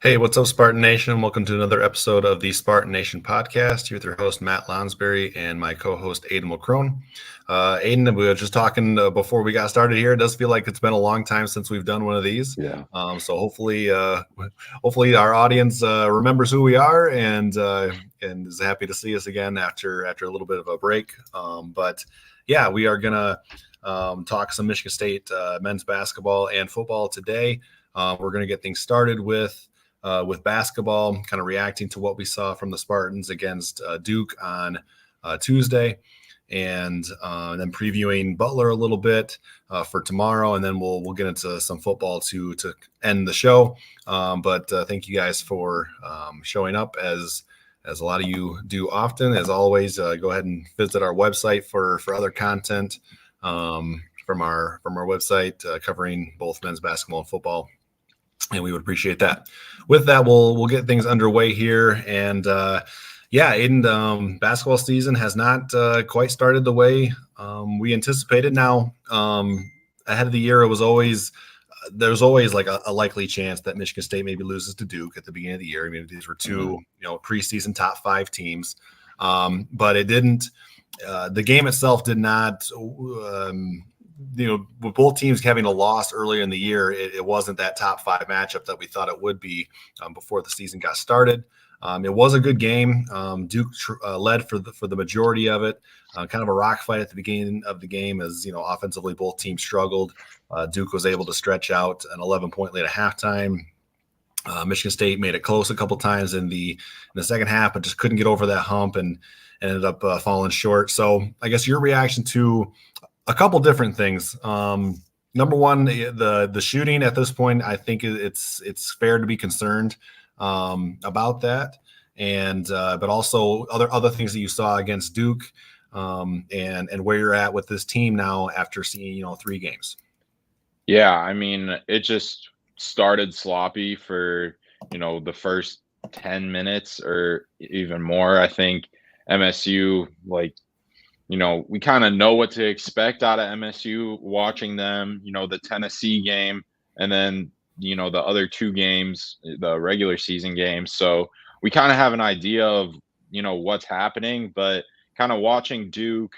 Hey, what's up, Spartan Nation? Welcome to another episode of the Spartan Nation Podcast. Here with your host, Matt Lonsberry, and my co-host, Aiden McCrone. Aiden, we were just talking before we got started here. It does feel like it's been a long time since we've done one of these. Yeah. So hopefully our audience remembers who we are and is happy to see us again after a little bit of a break. But yeah, we are gonna talk some Michigan State men's basketball and football today. We're gonna get things started with basketball, kind of reacting to what we saw from the Spartans against Duke on Tuesday, and then previewing Butler a little bit for tomorrow, and then we'll get into some football to end the show. But thank you guys for showing up as a lot of you do often. As always, go ahead and visit our website for other content from our website covering both men's basketball and football. And we would appreciate that. With that, we'll get things underway here. And Aiden, basketball season has not quite started the way we anticipated. Now, ahead of the year, there's always like a likely chance that Michigan State maybe loses to Duke at the beginning of the year. I mean, these were two preseason top 5 teams, but it didn't. The game itself did not. With both teams having a loss earlier in the year, it wasn't that top 5 matchup that we thought it would be before the season got started. It was a good game. Duke led for the majority of it. Kind of a rock fight at the beginning of the game, as offensively both teams struggled. Duke was able to stretch out an 11-point lead at halftime. Michigan State made it close a couple times in the second half, but just couldn't get over that hump and ended up falling short. So I guess your reaction to a couple different things. Number one, the shooting at this point, I think it's fair to be concerned about that, and but also other things that you saw against Duke, and where you're at with this team now after seeing 3 games. Yeah, I mean, it just started sloppy for the first 10 minutes or even more. I think MSU, we kind of know what to expect out of MSU watching them, the Tennessee game, and then, the other 2 games, the regular season games. So we kind of have an idea of, what's happening, but kind of watching Duke,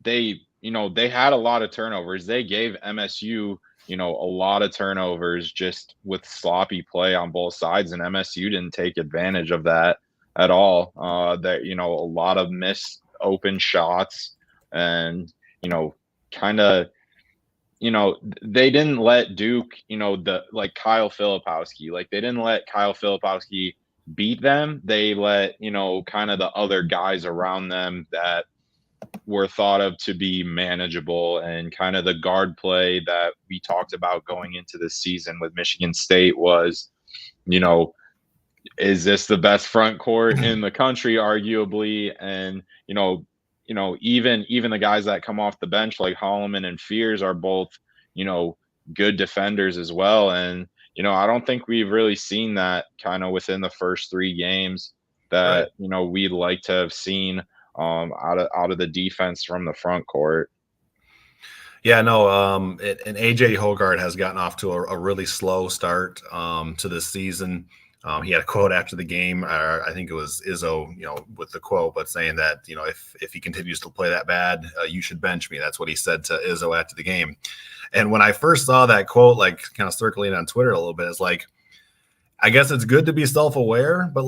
they had a lot of turnovers. They gave MSU, a lot of turnovers just with sloppy play on both sides, and MSU didn't take advantage of that at all. That, a lot of missed open shots, and they didn't let Duke, Kyle Filipowski, they didn't let Kyle Filipowski beat them. They let kind of the other guys around them that were thought of to be manageable, and kind of the guard play that we talked about going into this season with Michigan State was, is this the best front court in the country, arguably? And, even the guys that come off the bench like Holloman and Fears are both, good defenders as well. And, I don't think we've really seen that kind of within the first 3 games that, right, we'd like to have seen out of the defense from the front court. Yeah, no, and AJ Hoggard has gotten off to a really slow start to this season. He had a quote after the game. I think it was Izzo, with the quote, but saying that, if he continues to play that bad, you should bench me. That's what he said to Izzo after the game. And when I first saw that quote, kind of circulating on Twitter a little bit, it's I guess it's good to be self-aware, but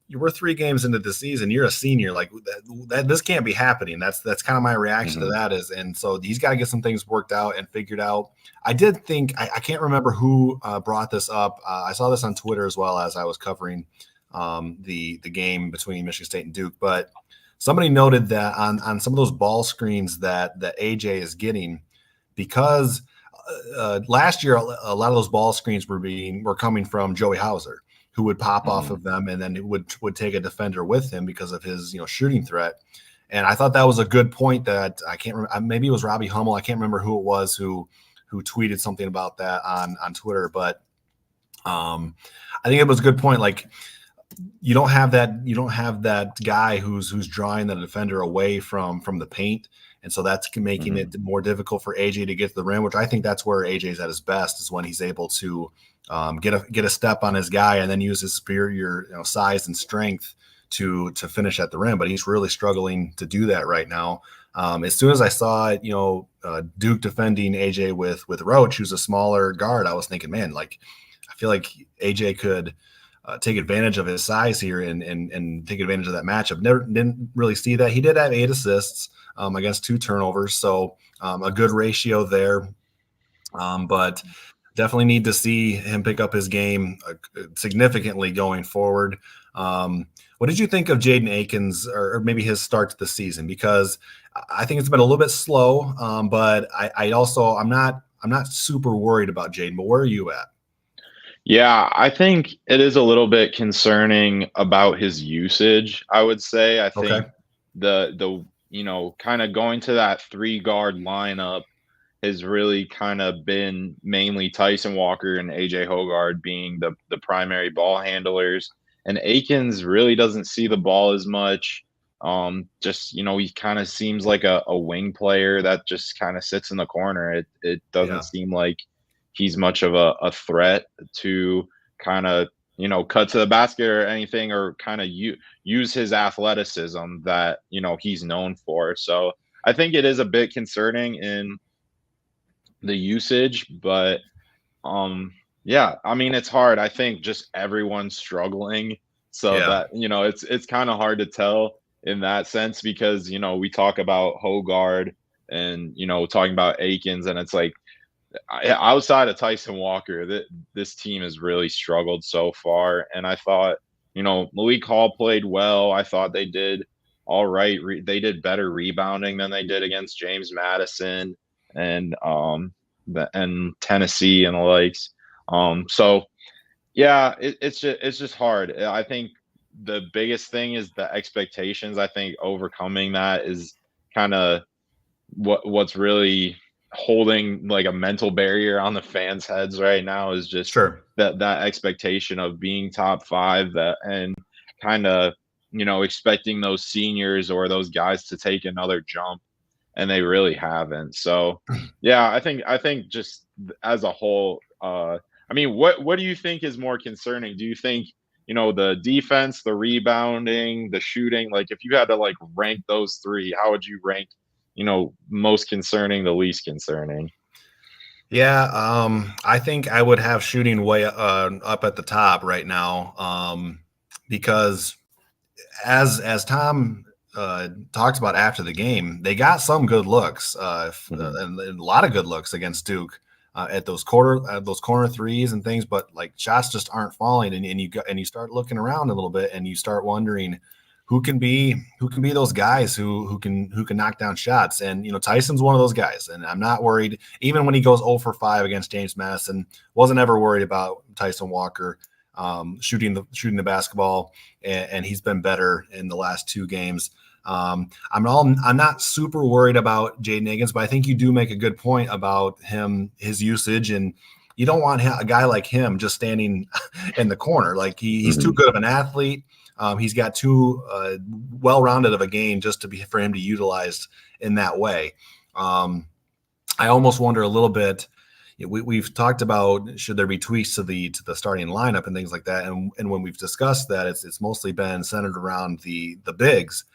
you were 3 games into the season. You're a senior. That this can't be happening. That's kind of my reaction to that is. And so he's got to get some things worked out and figured out. I did think, I can't remember who brought this up. I saw this on Twitter as well as I was covering the game between Michigan State and Duke. But somebody noted that on some of those ball screens that AJ is getting, because last year a lot of those ball screens were coming from Joey Hauser, who would pop off of them, and then it would take a defender with him because of his shooting threat. And I thought that was a good point that I can't remember. Maybe it was Robbie Hummel. I can't remember who it was who tweeted something about that on Twitter. But I think it was a good point. you don't have that guy who's drawing the defender away from the paint. And so that's making it more difficult for AJ to get to the rim, which I think that's where AJ's at his best, is when he's able to get a step on his guy and then use his superior size and strength to finish at the rim. But he's really struggling to do that right now. As soon as I saw Duke defending AJ with Roach, who's a smaller guard, I was thinking, man, like I feel like AJ could take advantage of his size here and take advantage of that matchup. Didn't really see that. He did have 8 assists against 2 turnovers, so a good ratio there. But definitely need to see him pick up his game significantly going forward. What did you think of Jaden Akins, or maybe his start to the season? Because I think it's been a little bit slow, but I'm not super worried about Jaden. But where are you at? Yeah, I think it is a little bit concerning about his usage, I would say. I think the kind of going to that 3-guard lineup has really kind of been mainly Tyson Walker and AJ Hoggard being the primary ball handlers. And Akins really doesn't see the ball as much. He kind of seems like a wing player that just kind of sits in the corner. It doesn't seem like he's much of a threat to kind of, cut to the basket or anything, or kind of use his athleticism that, he's known for. So I think it is a bit concerning in the usage, but it's hard. I think just everyone's struggling. So that, it's kind of hard to tell in that sense, because, we talk about Hoggard and, talking about Akins, and it's like, outside of Tyson Walker, this team has really struggled so far. And I thought, Malik Hall played well. I thought they did all right. They did better rebounding than they did against James Madison and Tennessee and the likes. It's just hard. I think the biggest thing is the expectations. I think overcoming that is kind of what's really holding like a mental barrier on the fans' heads right now, is just that expectation of being top 5, and kind of expecting those seniors or those guys to take another jump, and they really haven't. So I think just as a whole, what do you think is more concerning? Do you think the defense, the rebounding, the shooting? Like, if you had to like rank those 3, how would you rank most concerning, the least concerning? Yeah, I think I would have shooting way up at the top right now, because as Tom talked about after the game, they got some good looks, and a lot of good looks against Duke at those corner threes and things, but like shots just aren't falling, and you start looking around a little bit, and you start wondering who can be those guys who can knock down shots. And Tyson's one of those guys, and I'm not worried. Even when he goes 0 for 5 against James Madison, wasn't ever worried about Tyson Walker shooting the basketball, and he's been better in the last 2 games. I'm not super worried about Jaden Akins, but I think you do make a good point about his usage, and you don't want a guy like him just standing in the corner. Like he's too good of an athlete. He's got too well-rounded of a game just for him to utilize in that way. I almost wonder a little bit. We've talked about should there be tweaks to the starting lineup and things like that, and when we've discussed that, it's mostly been centered around the bigs.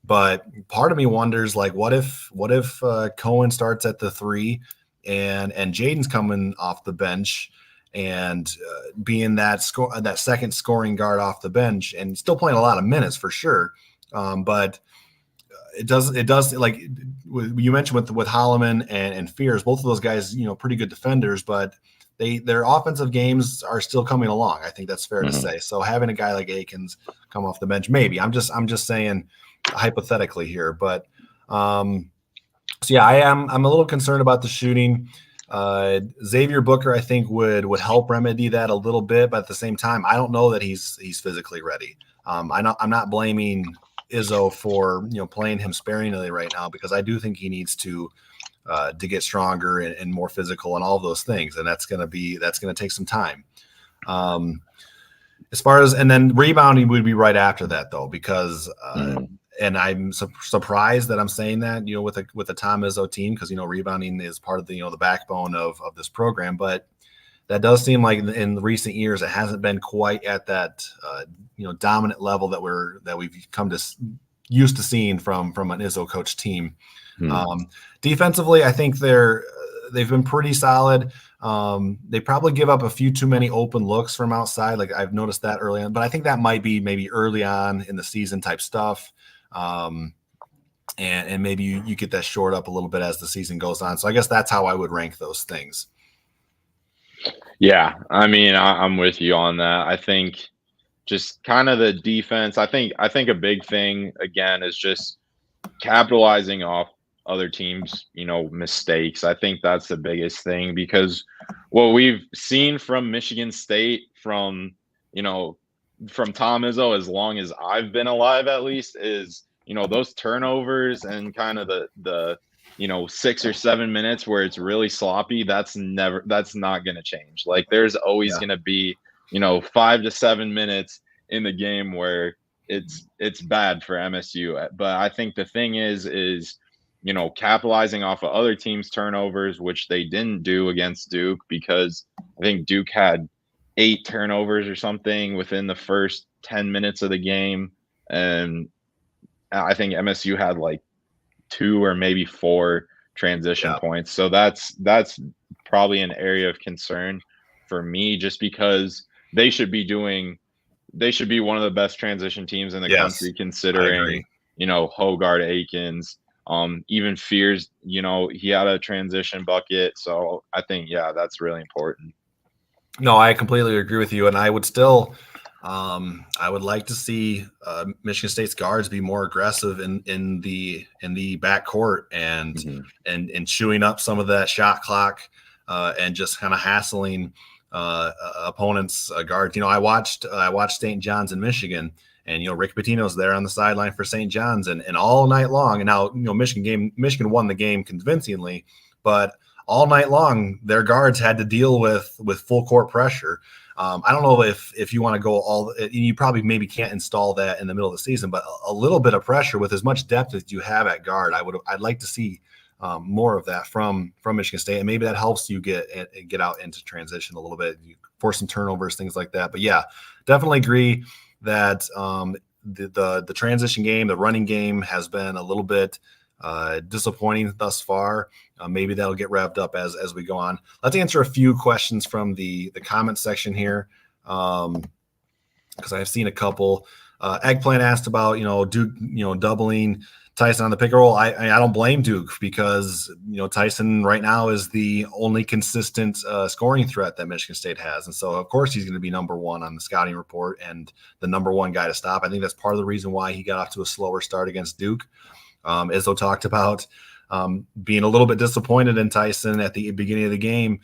But part of me wonders, like, what if Cohen starts at the 3, and Jaden's coming off the bench, and being that second scoring guard off the bench, and still playing a lot of minutes for sure. But it does like you mentioned with Holloman and Fears, both of those guys, pretty good defenders, but their offensive games are still coming along. I think that's fair to say. So having a guy like Akins come off the bench, maybe I'm just saying hypothetically here, but I'm a little concerned about the shooting. Xavier Booker, I think, would help remedy that a little bit, but at the same time, I don't know that he's physically ready. I'm not blaming Izzo for playing him sparingly right now, because I do think he needs to get stronger and more physical and all of those things, and that's going to take some time. As far as, and then rebounding would be right after that though, because and I'm surprised that I'm saying that, with a Tom Izzo team, because rebounding is part of the the backbone of this program, but that does seem like in recent years it hasn't been quite at that dominant level that we've come to used to seeing from an Izzo coach team. Defensively, I think they've been pretty solid. They probably give up a few too many open looks from outside. Like I've noticed that early on, but I think that might be maybe early on in the season type stuff. And maybe you get that short up a little bit as the season goes on. So I guess that's how I would rank those things. Yeah, I mean, I'm with you on that. I think just kind of the defense. I think a big thing again is just capitalizing off other teams, mistakes. I think that's the biggest thing, because what we've seen from Michigan State, from Tom Izzo, as long as I've been alive at least, is those turnovers and kind of the 6 or 7 minutes where it's really sloppy. That's not going to change. Like there's always going to be 5 to 7 minutes in the game where it's bad for MSU. But I think the thing is capitalizing off of other teams' turnovers, which they didn't do against Duke, because I think Duke had 8 turnovers or something within the first 10 minutes of the game, and I think MSU had like 2 or maybe 4 transition points. So that's probably an area of concern for me, just because they should be one of the best transition teams in the country, considering Hogard, Akins, even Fears, he had a transition bucket. So I think that's really important. No, I completely agree with you, and I would still I would like to see Michigan State's guards be more aggressive in the backcourt and chewing up some of that shot clock and just kind of hassling opponents' guards. I watched St. John's in Michigan, and Rick Pitino's there on the sideline for St. John's, and all night long. And now Michigan won the game convincingly, but all night long their guards had to deal with full court pressure. I don't know if you want to go you probably maybe can't install that in the middle of the season, but a little bit of pressure with as much depth as you have at guard, I'd like to see more of that from Michigan State, and maybe that helps you get out into transition a little bit, force some turnovers, things like that. But yeah, definitely agree that the transition game, the running game, has been a little bit disappointing thus far. Maybe that'll get revved up as we go on. Let's answer a few questions from the comment section here, because I've seen a couple. Eggplant asked about Duke doubling Tyson on the pick and roll. I don't blame Duke, because Tyson right now is the only consistent scoring threat that Michigan State has, and so of course he's going to be number one on the scouting report and the number one guy to stop. I think that's part of the reason why he got off to a slower start against Duke. Izzo talked about being a little bit disappointed in Tyson at the beginning of the game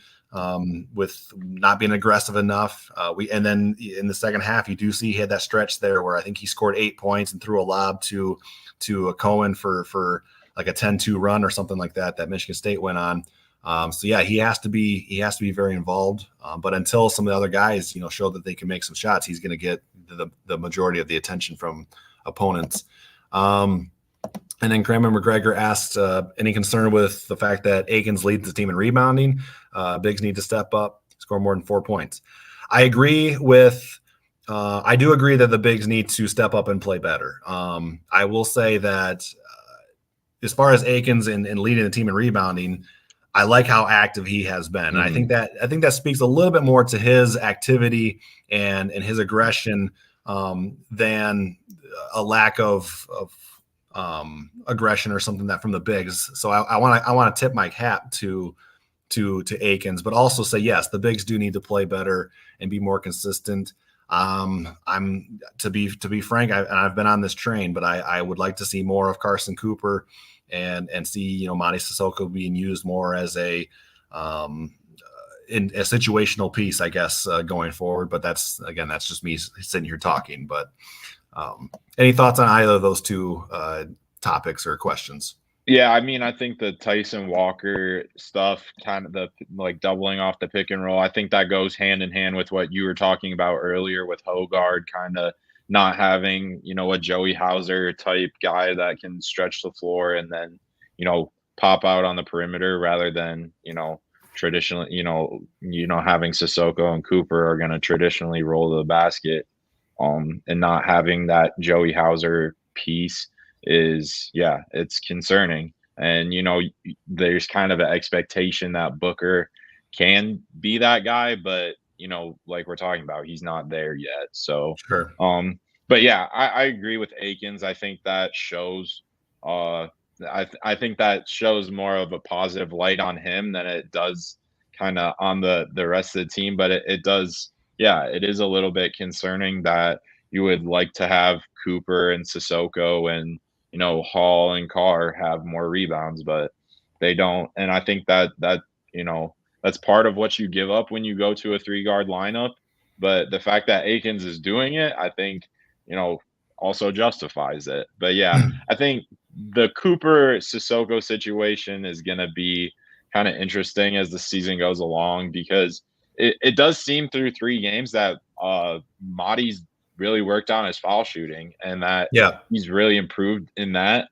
with not being aggressive enough. And then in the second half, you do see he had that stretch there where I think he scored 8 points and threw a lob to a Cohen for like a 10-2 run or something like that Michigan State went on. So yeah, he has to be very involved. But until some of the other guys show that they can make some shots, he's going to get the majority of the attention from opponents. And then Graham McGregor asked, any concern with the fact that Akins leads the team in rebounding? Bigs need to step up, score more than 4 points. I do agree that the bigs need to step up and play better. I will say that as far as Akins and leading the team in rebounding, I like how active he has been. And I think that speaks a little bit more to his activity and his aggression than a lack of aggression or something that from the bigs. So I want to tip my hat to Akins, but also say, yes, the bigs do need to play better and be more consistent. I'm to be frank, I've been on this train, but I would like to see more of Carson Cooper and see, Monty Sissoko being used more as in a situational piece, I guess, going forward. But that's just me sitting here talking, but any thoughts on either of those two topics or questions? Yeah, I mean, I think the Tyson Walker stuff, kind of the like doubling off the pick and roll, I think that goes hand in hand with what you were talking about earlier with Hogard kind of not having, a Joey Hauser type guy that can stretch the floor and then, pop out on the perimeter rather than, traditionally, having Sissoko and Cooper are going to traditionally roll to the basket. And not having that Joey Hauser piece is, yeah, it's concerning. And there's kind of an expectation that Booker can be that guy, but like we're talking about, he's not there yet. So, Sure. but yeah, I agree with Akins. I think that shows, I think that shows more of a positive light on him than it does kind of on the rest of the team. But it does, yeah, it is a little bit concerning that you would like to have Cooper and Sissoko and Hall and Carr have more rebounds, but they don't. And I think that that's part of what you give up when you go to a 3 guard lineup. But the fact that Akins is doing it, I think also justifies it. But yeah, I think the Cooper Sissoko situation is going to be kind of interesting as the season goes along because it does seem through 3 games that Madi's really worked on his foul shooting and that Yeah. he's really improved in that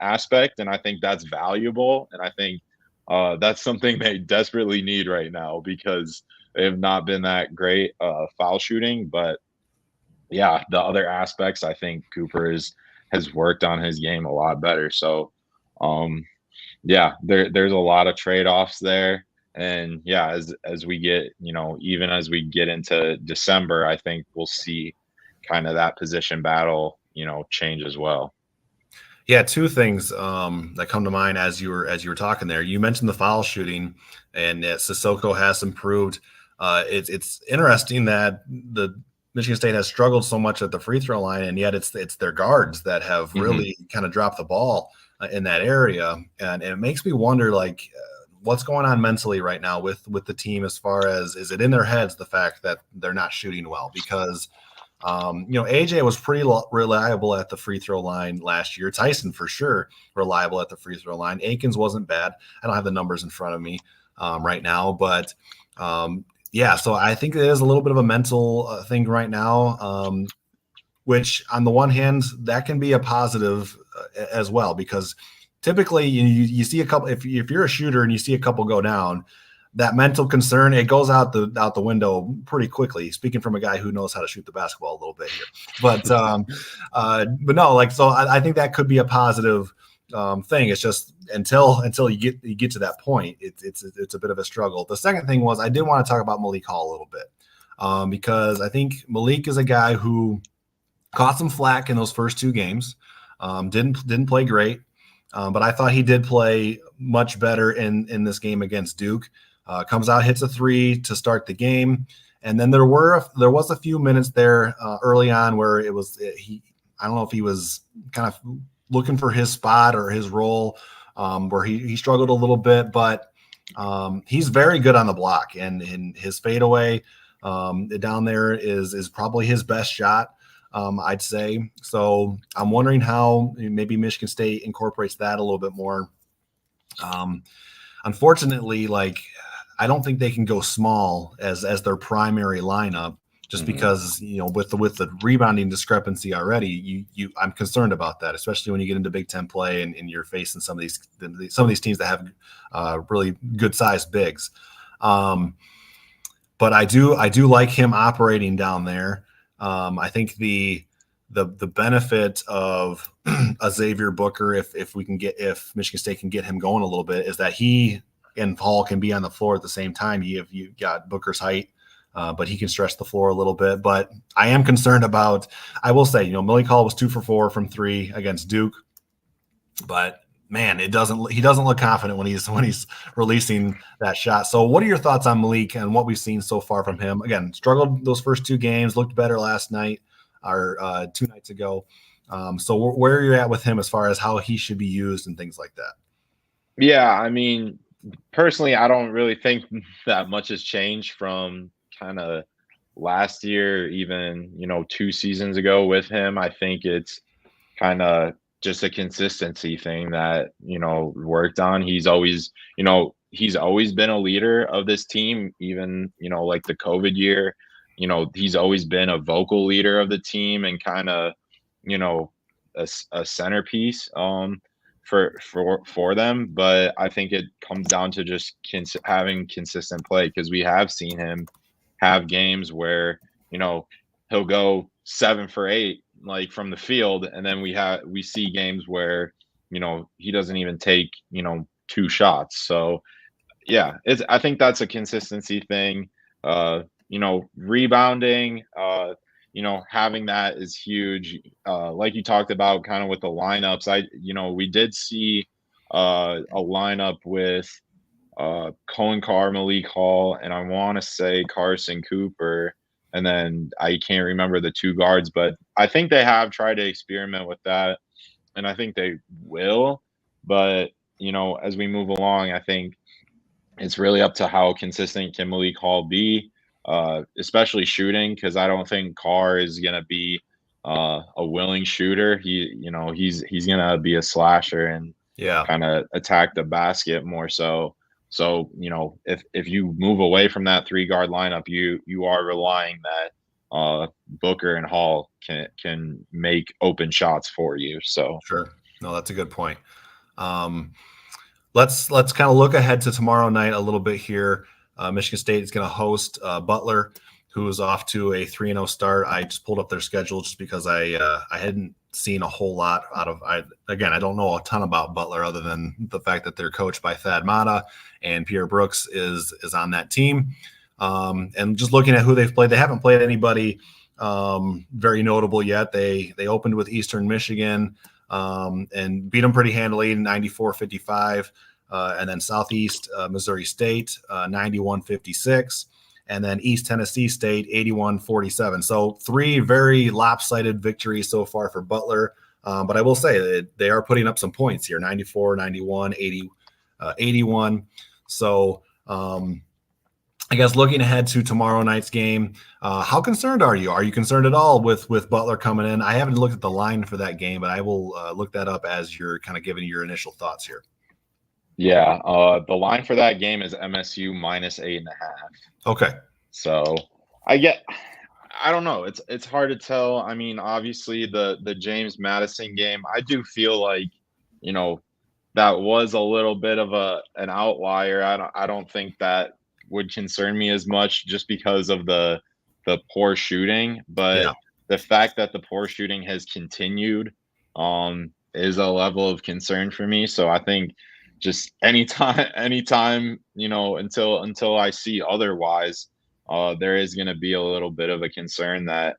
aspect. And I think that's valuable. And I think that's something they desperately need right now because they have not been that great foul shooting. But yeah, the other aspects, I think Cooper has worked on his game a lot better. So yeah, there's a lot of trade-offs there. And yeah, as we get, even as we get into December, I think we'll see kind of that position battle, change as well. Yeah, two things that come to mind as you were talking there. You mentioned the foul shooting, and Sissoko has improved. It's interesting that the Michigan State has struggled so much at the free throw line, and yet it's their guards that have really kind of dropped the ball in that area, and it makes me wonder, like, what's going on mentally right now with the team as far as, is it in their heads, the fact that they're not shooting well? Because AJ was pretty reliable at the free throw line last year. Tyson, for sure, reliable at the free throw line. Akins wasn't bad. I don't have the numbers in front of me right now, but yeah, so I think it is a little bit of a mental thing right now, which on the one hand, that can be a positive as well, because typically you see a couple, if you're a shooter and you see a couple go down, that mental concern, it goes out the window pretty quickly. Speaking from a guy who knows how to shoot the basketball a little bit here, but no, like, so I think that could be a positive thing. It's just until you get to that point, it's a bit of a struggle. The second thing was, I did want to talk about Malik Hall a little bit because I think Malik is a guy who caught some flack in those first 2 games. Didn't play great, but I thought he did play much better in this game against Duke. Comes out, hits a 3 to start the game, and then there was a few minutes there early on where it was I don't know if he was kind of looking for his spot or his role, where he struggled a little bit, but he's very good on the block, and his fadeaway down there is probably his best shot, I'd say. So I'm wondering how maybe Michigan State incorporates that a little bit more. Unfortunately, like, I don't think they can go small as their primary lineup, just because with the rebounding discrepancy already. I'm concerned about that, especially when you get into Big Ten play and you're facing some of these teams that have really good sized bigs. But I do like him operating down there. I think the benefit of a Xavier Booker, if Michigan State can get him going a little bit, is that he and Hall can be on the floor at the same time. You've got Booker's height, but he can stretch the floor a little bit. But I am concerned about, I will say, Malik Hall was 2 for 4 from 3 against Duke, but man, he doesn't look confident when he's releasing that shot. So what are your thoughts on Malik and what we've seen so far from him? Again, struggled those first 2 games, looked better last night or 2 nights ago. So where are you at with him as far as how he should be used and things like that? Yeah, I mean, personally, I don't really think that much has changed from kind of last year, even 2 seasons ago with him. I think it's kind of just a consistency thing that, worked on. He's always been a leader of this team, even, like the COVID year. He's always been a vocal leader of the team and kind of, you know, a centerpiece for them. But I think it comes down to just having consistent play, because we have seen him have games where, he'll go 7 for 8 like from the field, and then we see games where, he doesn't even take, 2 shots. So yeah, I think that's a consistency thing. Rebounding, having that is huge. Like you talked about kind of with the lineups, we did see a lineup with Cohen Carr, Malik Hall, and I want to say Carson Cooper, and then I can't remember the 2 guards, but I think they have tried to experiment with that, and I think they will. But, as we move along, I think it's really up to how consistent can Malik Hall be, especially shooting, because I don't think Carr is going to be a willing shooter. He's going to be a slasher and kind of attack the basket more so. So, if you move away from that 3-guard lineup, you are relying that Booker and Hall can make open shots for you. So sure. No, that's a good point. Let's kind of look ahead to tomorrow night a little bit here. Michigan State is going to host Butler, who is off to a 3-0 start. I just pulled up their schedule just because I hadn't seen a whole lot out of. I don't know a ton about Butler other than the fact that they're coached by Thad Matta and Pierre Brooks is on that team. And just looking at who they've played, they haven't played anybody very notable yet. They opened with Eastern Michigan and beat them pretty handily, 94-55. And then Southeast Missouri State, 91-56. And then East Tennessee State, 81-47. So 3 very lopsided victories so far for Butler. But I will say that they are putting up some points here, 94, 91, 80, 81. So I guess looking ahead to tomorrow night's game, how concerned are you? Are you concerned at all with Butler coming in? I haven't looked at the line for that game, but I will look that up as you're kind of giving your initial thoughts here. Yeah, the line for that game is MSU -8.5. Okay. So I don't know. It's hard to tell. I mean, obviously the James Madison game, I do feel like, that was a little bit of an outlier. I don't think that would concern me as much just because of the poor shooting, but the fact that the poor shooting has continued is a level of concern for me. So I think just anytime, until I see otherwise, there is going to be a little bit of a concern that,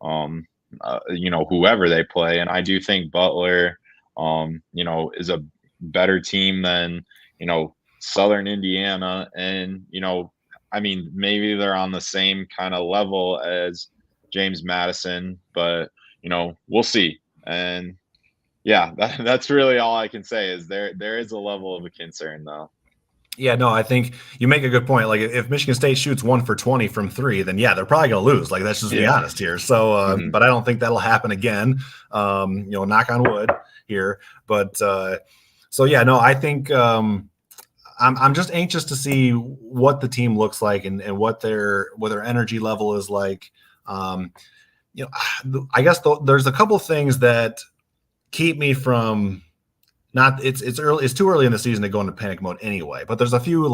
whoever they play. And I do think Butler, is a better team than, Southern Indiana. And, maybe they're on the same kind of level as James Madison, but, we'll see. And yeah, that's really all I can say is there is a level of a concern though. Yeah, no, I think you make a good point. Like if Michigan State shoots 1 for 20 from 3, then they're probably going to lose. Like let's just be honest here. So, but I don't think that'll happen again. Knock on wood here. But so yeah, no, I think I'm just anxious to see what the team looks like and what their energy level is like. I guess there's a couple things that keep me from it's early. It's too early in the season to go into panic mode anyway, but there's a few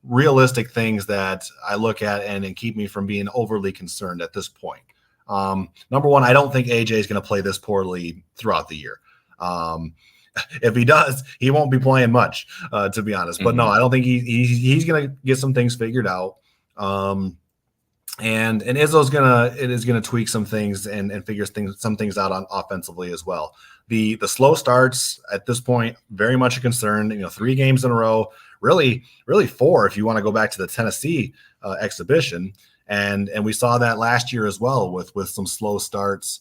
realistic things that I look at and keep me from being overly concerned at this point. Number one, I don't think AJ is going to play this poorly throughout the year. If he does, he won't be playing much, to be honest. But no, I don't think he's going to get some things figured out. And Izzo's gonna tweak some things and figure some things out on offensively as well. The slow starts at this point very much a concern. 3 games in a row, really 4 if you want to go back to the Tennessee exhibition, and we saw that last year as well with some slow starts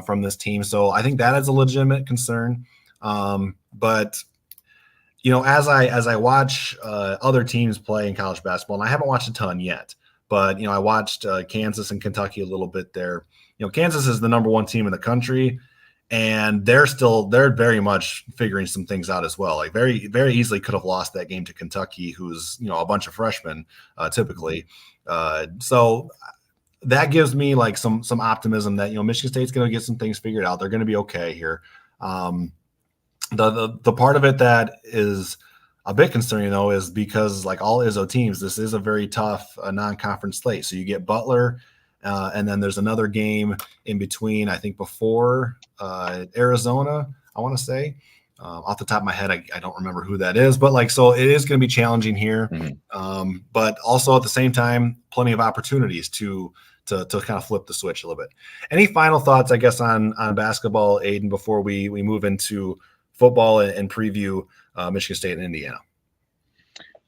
from this team. So I think that is a legitimate concern. But as I watch other teams play in college basketball, and I haven't watched a ton yet. But, I watched Kansas and Kentucky a little bit there. Kansas is the number 1 team in the country, And they're very much figuring some things out as well. Like very, very easily could have lost that game to Kentucky, who's, a bunch of freshmen typically. So that gives me like some optimism that, Michigan State's going to get some things figured out. They're going to be okay here. The part of it that is a bit concerning though is because like all Izzo teams, this is a very tough non-conference slate. So you get Butler, and then there's another game in between, I think before Arizona, I want to say. Off the top of my head, I don't remember who that is, but like, so it is going to be challenging here. But also at the same time, plenty of opportunities to kind of flip the switch a little bit. Any final thoughts, I guess, on basketball, Aiden, before we move into football and preview Michigan State and Indiana?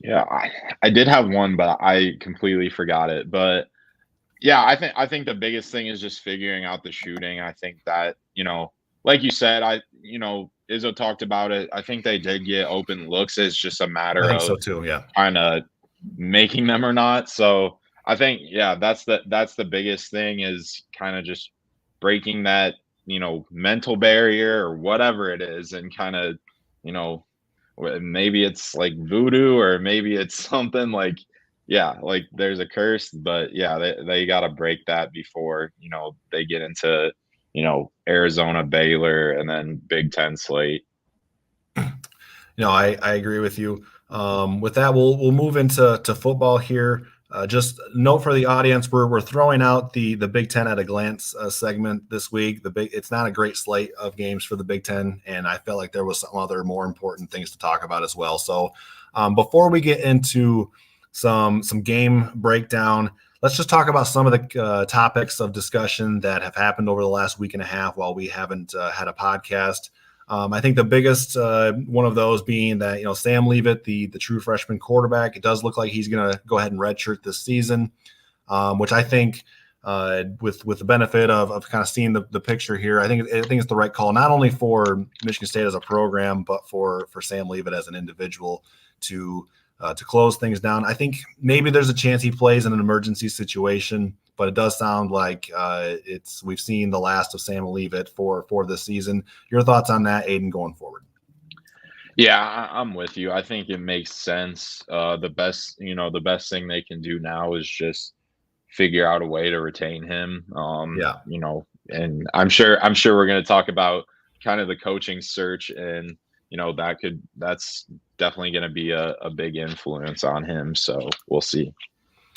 Yeah, I did have one, but I completely forgot it. But yeah, I think the biggest thing is just figuring out the shooting. I think that, like you said, Izzo talked about it. I think they did get open looks. It's just a matter of so too, yeah, kind of making them or not. So I think, yeah, that's the biggest thing is kind of just breaking that, mental barrier or whatever it is, and kind of, maybe it's like voodoo or maybe it's something like, yeah, like there's a curse, but yeah, they got to break that before, they get into, Arizona, Baylor, and then Big Ten slate. I agree with you. With that, we'll move into football here. Just note for the audience, we're throwing out the Big Ten at a glance segment this week. It's not a great slate of games for the Big Ten, and I felt like there was some other more important things to talk about as well. So before we get into some game breakdown, let's just talk about some of the topics of discussion that have happened over the last week and a half while we haven't had a podcast. I think the biggest one of those being that, Sam Leavitt, the true freshman quarterback, it does look like he's going to go ahead and redshirt this season, which I think with the benefit of kind of seeing the picture here, I think it's the right call, not only for Michigan State as a program, but for Sam Leavitt as an individual to close things down. I think maybe there's a chance he plays in an emergency situation, but it does sound like we've seen the last of Sam Leavitt for this season. Your thoughts on that, Aiden, going forward? Yeah, I'm with you. I think it makes sense. The best thing they can do now is just figure out a way to retain him. And I'm sure we're going to talk about kind of the coaching search, and that's definitely going to be a big influence on him. So we'll see.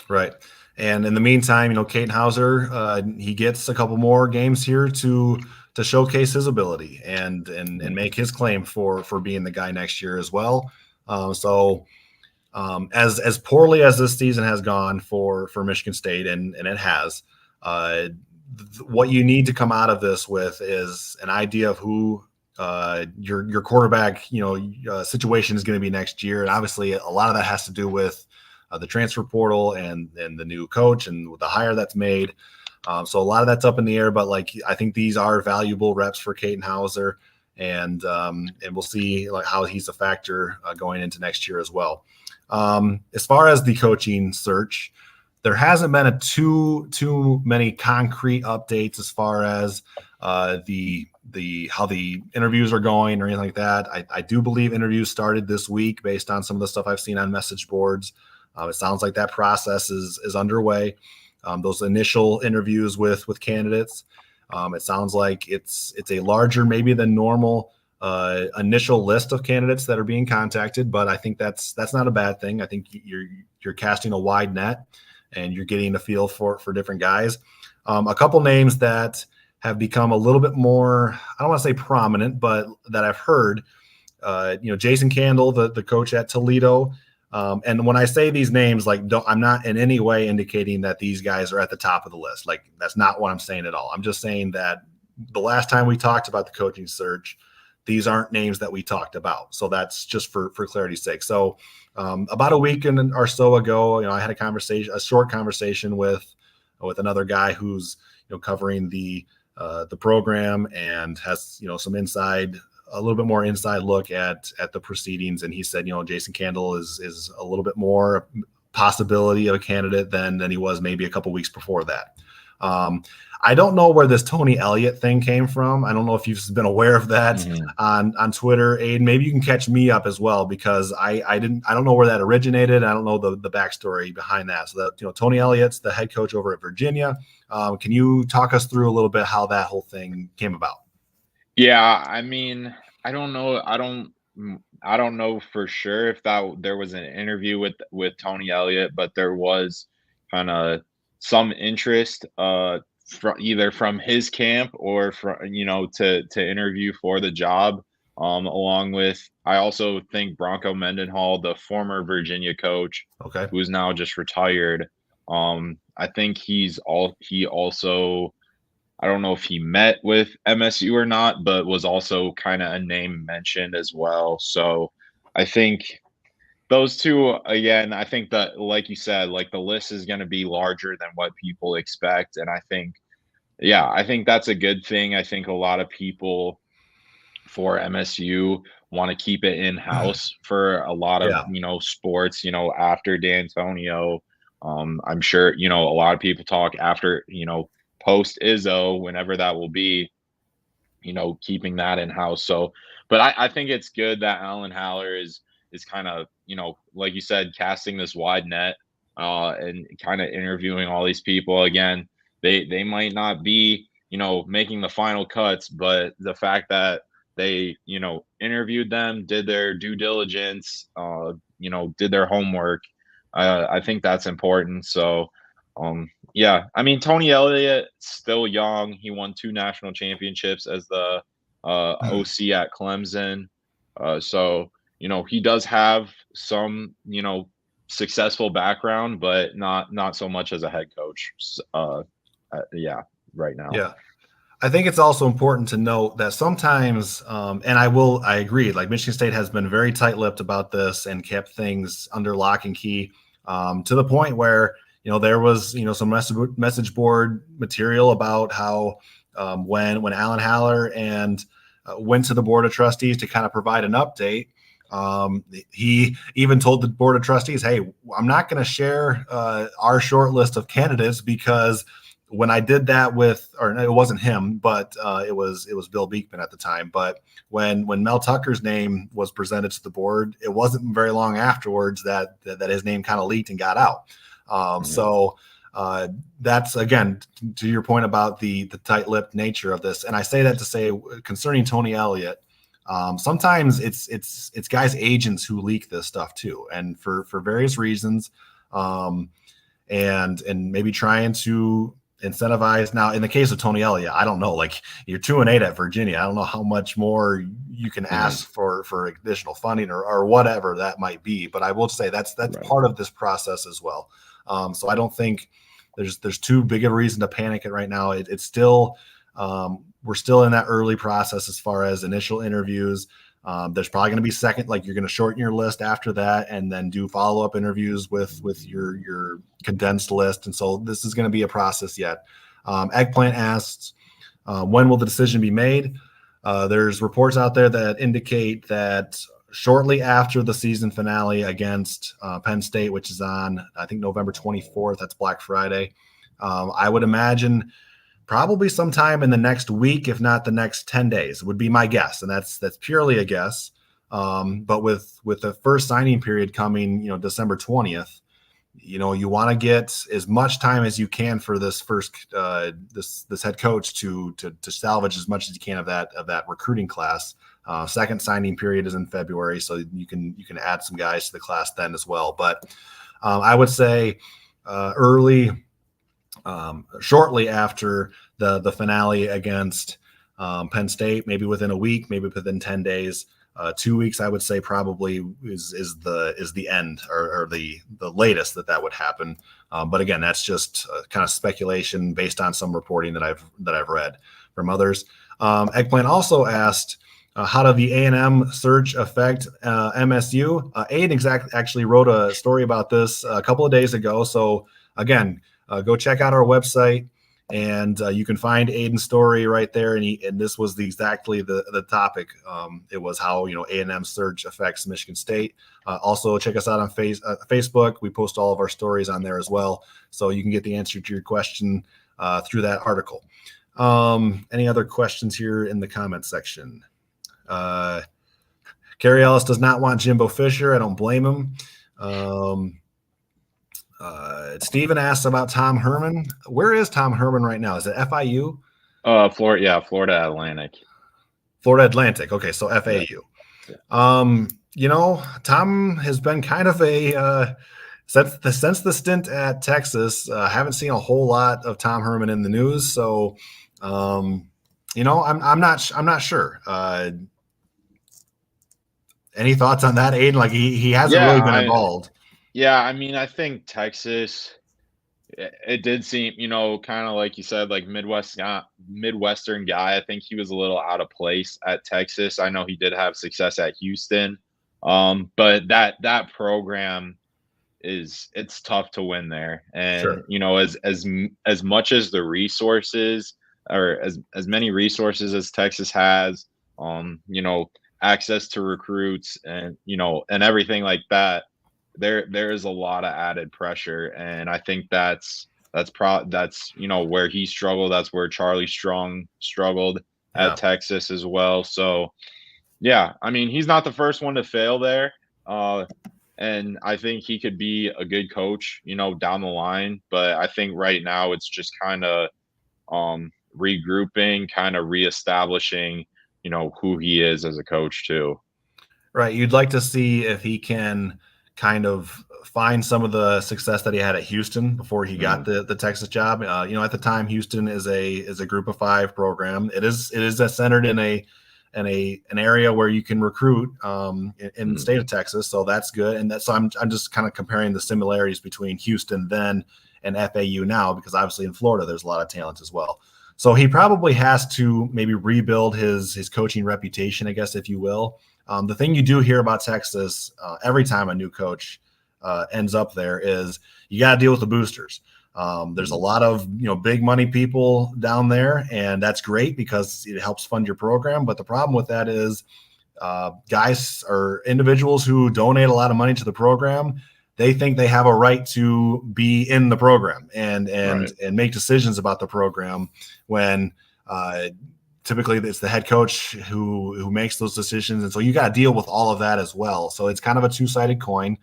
Right. And in the meantime, Caden Hauser, he gets a couple more games here to showcase his ability and make his claim for being the guy next year as well. So as poorly as this season has gone for Michigan State, and it has, what you need to come out of this with is an idea of who your quarterback, situation is going to be next year. And obviously a lot of that has to do with the transfer portal and the new coach and the hire that's made. So a lot of that's up in the air, but I think these are valuable reps for Caden Hauser, and we'll see how he's a factor going into next year as well. As far as the coaching search, there hasn't been too many concrete updates as far as how the interviews are going or anything like that. I do believe interviews started this week based on some of the stuff I've seen on message boards. It sounds like that process is underway. Those initial interviews with candidates, it sounds like it's a larger maybe than normal initial list of candidates that are being contacted, but I think that's not a bad thing. I think you're casting a wide net and you're getting a feel for different guys. A couple names that have become a little bit more, I don't want to say prominent, but that I've heard, Jason Candle, the coach at Toledo. And when I say these names, I'm not in any way indicating that these guys are at the top of the list. That's not what I'm saying at all. I'm just saying that the last time we talked about the coaching search, these aren't names that we talked about. So that's just for clarity's sake. So about a week or so ago, I had a short conversation with another guy who's covering the program and has a little bit more inside look at the proceedings. And he said, Jason Candle is a little bit more possibility of a candidate than he was maybe a couple weeks before that. I don't know where this Tony Elliott thing came from. I don't know if you've been aware of that on Twitter, Aiden. Maybe you can catch me up as well, because I don't know where that originated. I don't know the backstory behind that. So that, Tony Elliott's the head coach over at Virginia. Can you talk us through a little bit how that whole thing came about? Yeah, I mean, I don't know. I don't know for sure if there was an interview with Tony Elliott, but there was kind of some interest from either from his camp or from to interview for the job. Along with, I also think Bronco Mendenhall, the former Virginia coach, Okay, who is now just retired. I think he also, I don't know if he met with MSU or not, but was also kind of a name mentioned as well. So I think those two, again, I think that, like you said, like the list is going to be larger than what people expect. And I think that's a good thing. I think a lot of people for MSU want to keep it in-house for a lot of, sports, after D'Antonio. I'm sure, a lot of people talk after, post Izzo, whenever that will be, keeping that in-house. So, but I think it's good that Alan Haller is kind of, like you said, casting this wide net and kind of interviewing all these people. Again, they might not be, making the final cuts, but the fact that they, interviewed them, did their due diligence, did their homework, I think that's important. So, yeah, I mean, Tony Elliott, still young. He won 2 national championships as the OC at Clemson. So, he does have some, successful background, but not so much as a head coach. Right now. Yeah. I think it's also important to note that sometimes, and I agree, like Michigan State has been very tight-lipped about this and kept things under lock and key, to the point where, there was, some message board material about how when Alan Haller and went to the board of trustees to kind of provide an update, he even told the board of trustees, hey, I'm not going to share our short list of candidates, because when I did that or it wasn't him, but it was Bill Beekman at the time. But when Mel Tucker's name was presented to the board, it wasn't very long afterwards that his name kind of leaked and got out. So that's, again, to your point about the tight-lipped nature of this. And I say that to say, concerning Tony Elliott, sometimes it's guys' agents who leak this stuff too, and for various reasons, and maybe trying to incentivize. Now, in the case of Tony Elliott, I don't know, like, you're 2-8 at Virginia. I don't know how much more you can ask for additional funding or whatever that might be. But I will say that's right. Part of this process as well. So I don't think there's too big of a reason to panic it right now. It's still, we're still in that early process as far as initial interviews. There's probably going to be second, like, you're going to shorten your list after that and then do follow-up interviews with your condensed list. And so this is going to be a process yet. Eggplant asks, when will the decision be made? There's reports out there that indicate that shortly after the season finale against Penn State, which is on, I think, November 24th, that's Black Friday. I would imagine probably sometime in the next week, if not the next 10 days, would be my guess. And that's purely a guess. But with the first signing period coming, December 20th, you want to get as much time as you can for this first, this head coach to salvage as much as you can of that recruiting class. Second signing period is in February, so you can add some guys to the class then as well. But I would say shortly after the finale against Penn State, maybe within a week, maybe within 10 days, 2 weeks, I would say probably is the end or the latest that would happen. But again, that's just kind of speculation based on some reporting that I've read from others. Eggplant also asked, how did the A&M surge affect MSU? Aiden actually wrote a story about this a couple of days ago. So again, go check out our website, and you can find Aiden's story right there. And this was exactly the topic. It was how A&M surge affects Michigan State. Also, check us out on Facebook. We post all of our stories on there as well, so you can get the answer to your question through that article. Any other questions here in the comment section? Kerry Ellis does not want Jimbo Fisher. I don't blame him. Steven asks about Tom Herman. Where is Tom Herman right now? Is it FIU? Florida Atlantic. Florida Atlantic. Okay, so FAU. Yeah. Tom has been kind of a since the stint at Texas. Haven't seen a whole lot of Tom Herman in the news, so I'm not sure. Any thoughts on that, Aiden? Like he hasn't really been involved. Yeah, I mean, I think Texas. It did seem, kind of like you said, like Midwestern guy. I think he was a little out of place at Texas. I know he did have success at Houston, but that program it's tough to win there. And sure. As much as the resources or as many resources as Texas has, access to recruits and and everything like that, there is a lot of added pressure, and I think that's where he struggled. That's where Charlie Strong struggled at Texas as well. So yeah, I mean, he's not the first one to fail there, and I think he could be a good coach down the line, but I think right now it's just kind of regrouping, kind of reestablishing who he is as a coach too. Right. You'd like to see if he can kind of find some of the success that he had at Houston before he got the Texas job. At the time, Houston is a Group of 5 program. It is centered in an area where you can recruit in the state of Texas, so that's good. And so I'm just kind of comparing the similarities between Houston then and FAU now, because obviously in Florida there's a lot of talent as well. So he probably has to maybe rebuild his coaching reputation, I guess, if you will. The thing you do hear about Texas every time a new coach ends up there is you got to deal with the boosters. There's a lot of big money people down there, and that's great because it helps fund your program. But the problem with that is guys or individuals who donate a lot of money to the program, they think they have a right to be in the program and make decisions about the program when typically it's the head coach who makes those decisions. And so you got to deal with all of that as well. So it's kind of a two-sided coin.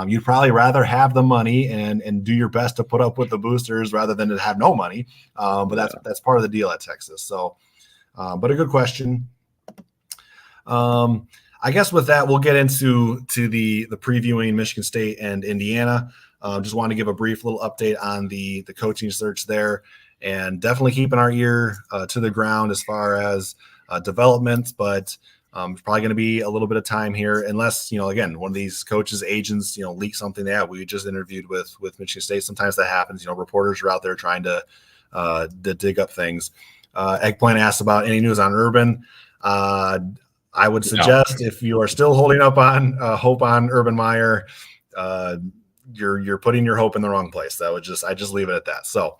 You'd probably rather have the money and do your best to put up with the boosters rather than to have no money. But that's part of the deal at Texas. So, but a good question. I guess with that, we'll get into the previewing Michigan State and Indiana. Just want to give a brief little update on the coaching search there, and definitely keeping our ear to the ground as far as development. But it's probably going to be a little bit of time here, unless again, one of these coaches' agents leak something. We just interviewed with Michigan State. Sometimes that happens. Reporters are out there trying to dig up things. Eggplant asked about any news on Urban. I would suggest if you are still holding up on hope on Urban Meyer, you're putting your hope in the wrong place. I just leave it at that. So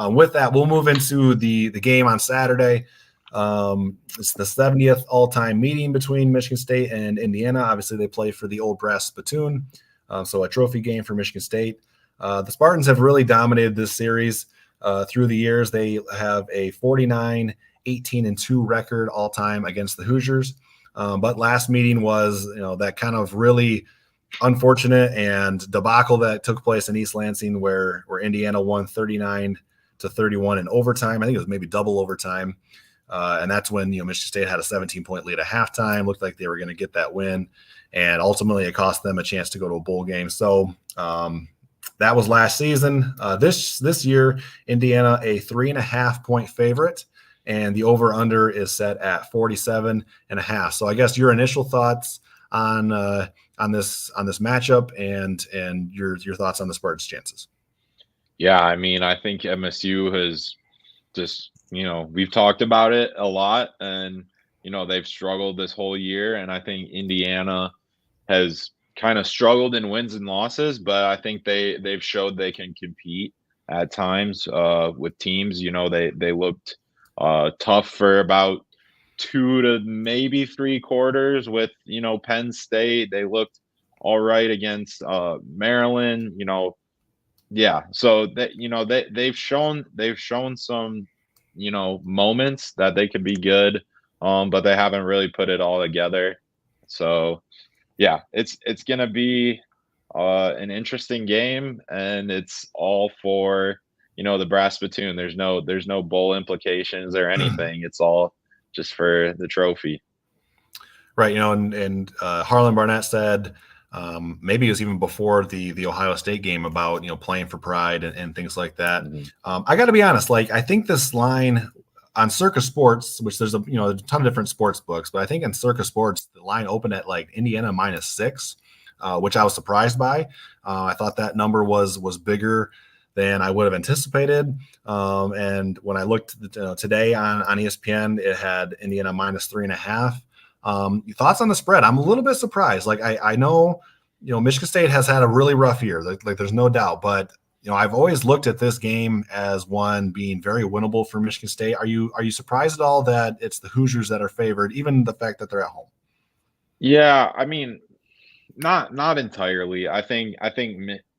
with that, we'll move into the game on Saturday. It's the 70th all-time meeting between Michigan State and Indiana. Obviously, they play for the Old Brass Spittoon, so a trophy game for Michigan State. The Spartans have really dominated this series through the years. They have a 49-18-2 record all-time against the Hoosiers. But last meeting was, that kind of really unfortunate and debacle that took place in East Lansing where Indiana won 39-31 in overtime. I think it was maybe double overtime. And that's when, Michigan State had a 17-point lead at halftime. Looked like they were going to get that win. And ultimately it cost them a chance to go to a bowl game. So that was last season. This year, Indiana, a 3.5-point favorite. And the over-under is set at 47.5. So I guess your initial thoughts on this matchup and your thoughts on the Spartans' chances. Yeah, I mean, I think MSU has just we've talked about it a lot, and they've struggled this whole year, and I think Indiana has kind of struggled in wins and losses, but I think they've showed they can compete at times with teams. They looked tough for about 2 to maybe 3 quarters with Penn State. They looked all right against Maryland. Yeah, so that they've shown some moments that they could be good, but they haven't really put it all together. So yeah, it's gonna be an interesting game, and it's all for the Brass Spittoon. There's no bowl implications or anything. It's all just for the trophy. Right, and Harlan Barnett said maybe it was even before the Ohio State game about playing for pride and things like that. Mhm. I got to be honest, like I think this line on Circa Sports, which there's a ton of different sports books, but I think in Circa Sports the line opened at like Indiana -6, which I was surprised by. I thought that number was bigger than I would have anticipated. And when I looked today on ESPN, it had Indiana -3.5. Thoughts on the spread? I'm a little bit surprised. Like I know, Michigan State has had a really rough year. Like there's no doubt, but I've always looked at this game as one being very winnable for Michigan State. Are you surprised at all that it's the Hoosiers that are favored, even the fact that they're at home? Yeah, I mean, not entirely. I think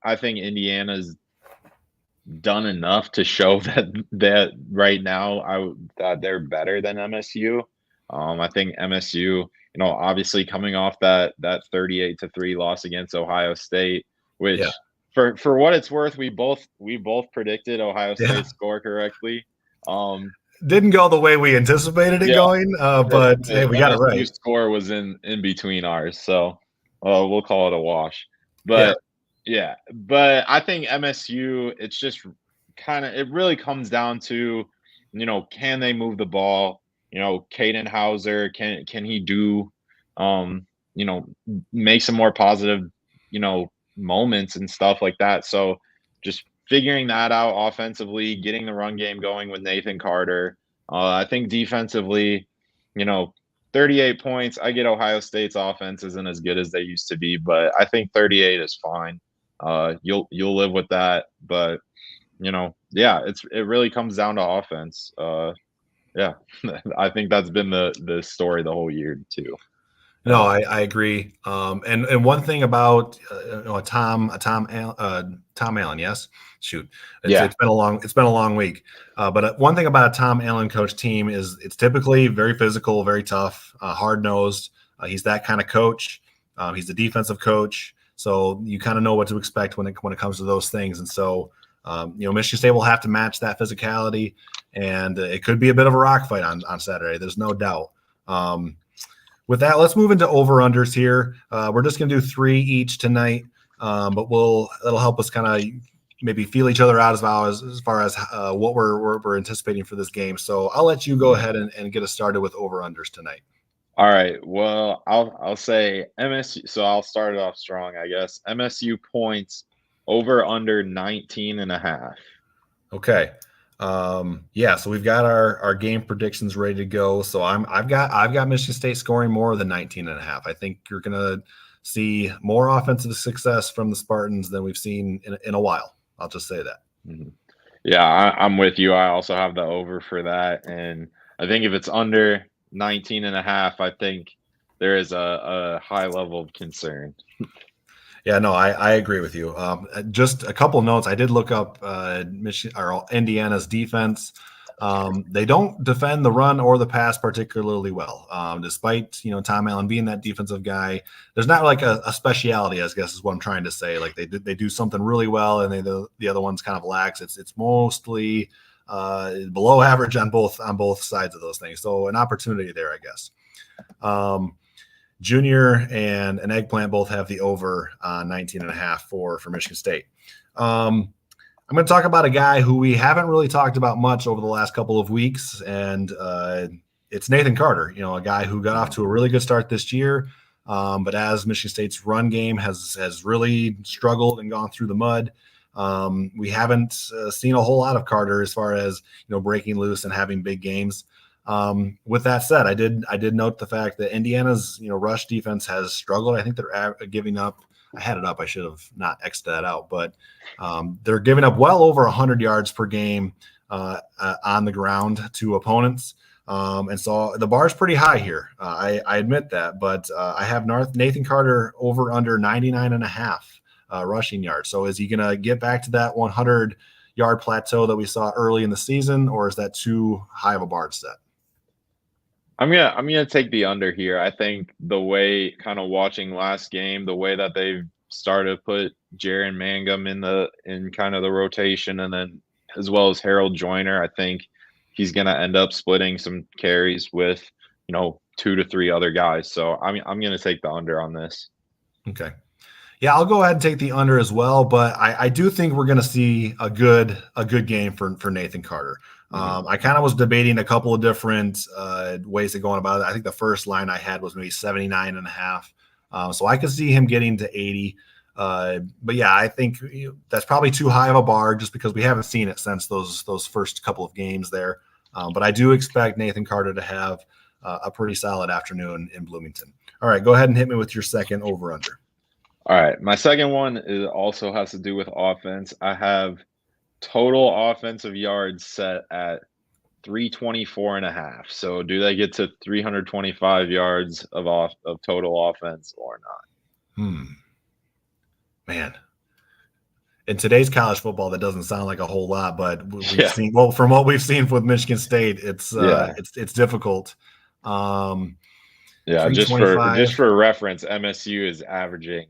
Indiana's done enough to show that right now that they're better than MSU. I think MSU, obviously coming off that 38-3 loss against Ohio State, which Yeah, for what it's worth, we both predicted Ohio yeah. State score correctly. Um, Didn't go the way we anticipated it yeah, going, but hey, the we got it MSU right. score was in between ours, so we'll call it a wash. Yeah, But yeah, but I think MSU, it's just it really comes down to, can they move the ball? Caden Hauser, can he do, you know, make some more positive, moments and stuff like that. So just figuring that out offensively, getting the run game going with Nathan Carter. I think defensively, you know, 38 points. I get Ohio State's offense isn't as good as they used to be, but I think 38 is fine. You'll live with that, but yeah, it really comes down to offense. Yeah, I think that's been the story the whole year too. no, I agree. And one thing about Tom Allen, yes, shoot, Yeah, it's been a long week. But one thing about a Tom Allen coach team is it's typically very physical, very tough, hard nosed. He's that kind of coach. He's the defensive coach, so you kind of know what to expect when it comes to those things. And so, Michigan State will have to match that physicality, and it could be a bit of a rock fight on Saturday. There's no doubt. With that, let's move into over-unders here. We're just going to do 3 each tonight, but that'll help us kind of maybe feel each other out as far as what we're anticipating for this game. So I'll let you go ahead and get us started with over-unders tonight. all right. Well, I'll say MSU. So I'll start it off strong, I guess. MSU points over under 19.5. Okay. Yeah, so we've got our game predictions ready to go. So I've got Michigan State scoring more than 19.5. I think you're gonna see more offensive success from the Spartans than we've seen in a while. I'll just say that. Mhm. Yeah, I'm with you. I also have the over for that. And I think if it's under 19.5, I think there is a high level of concern. Yeah, no, I agree with you. Just a couple notes. I did look up Michigan or Indiana's defense. They don't defend the run or the pass particularly well. Despite Tom Allen being that defensive guy, there's not like a speciality, I guess is what I'm trying to say. Like they do something really well, and the other one's kind of lax. It's mostly below average on both sides of those things. So an opportunity there, I guess. Junior and an Eggplant both have the over 19.5 for Michigan State. I'm going to talk about a guy who we haven't really talked about much over the last couple of weeks, and it's Nathan Carter, a guy who got off to a really good start this year, but as Michigan State's run game has really struggled and gone through the mud, we haven't seen a whole lot of Carter as far as breaking loose and having big games. With that said, I did note the fact that Indiana's rush defense has struggled. I think they're giving up. I had it up. I should have not X'd that out, but they're giving up well over 100 yards per game on the ground to opponents. And so the bar is pretty high here. I admit that, but I have Nathan Carter over under 99.5 rushing yards. So is he going to get back to that 100-yard plateau that we saw early in the season, or is that too high of a bar to set? I'm gonna take the under here. I think the way, kind of watching last game, the way that they've started to put Jaron Mangum in kind of the rotation, and then as well as Harold Joyner, I think he's gonna end up splitting some carries with 2 to 3 other guys. So I'm gonna take the under on this. Okay. Yeah, I'll go ahead and take the under as well, but I do think we're going to see a good game for Nathan Carter. I kind of was debating a couple of different ways of going about it. I think the first line I had was maybe 79.5. So I could see him getting to 80. But yeah, I think that's probably too high of a bar just because we haven't seen it since those first couple of games there. But I do expect Nathan Carter to have a pretty solid afternoon in Bloomington. All right, go ahead and hit me with your second over-under. All right, my second one also has to do with offense. I have total offensive yards set at 324.5. So do they get to 325 yards of total offense or not? Man, in today's college football, that doesn't sound like a whole lot, but we've seen from what we've seen with Michigan State, it's difficult. Just for reference, MSU is averaging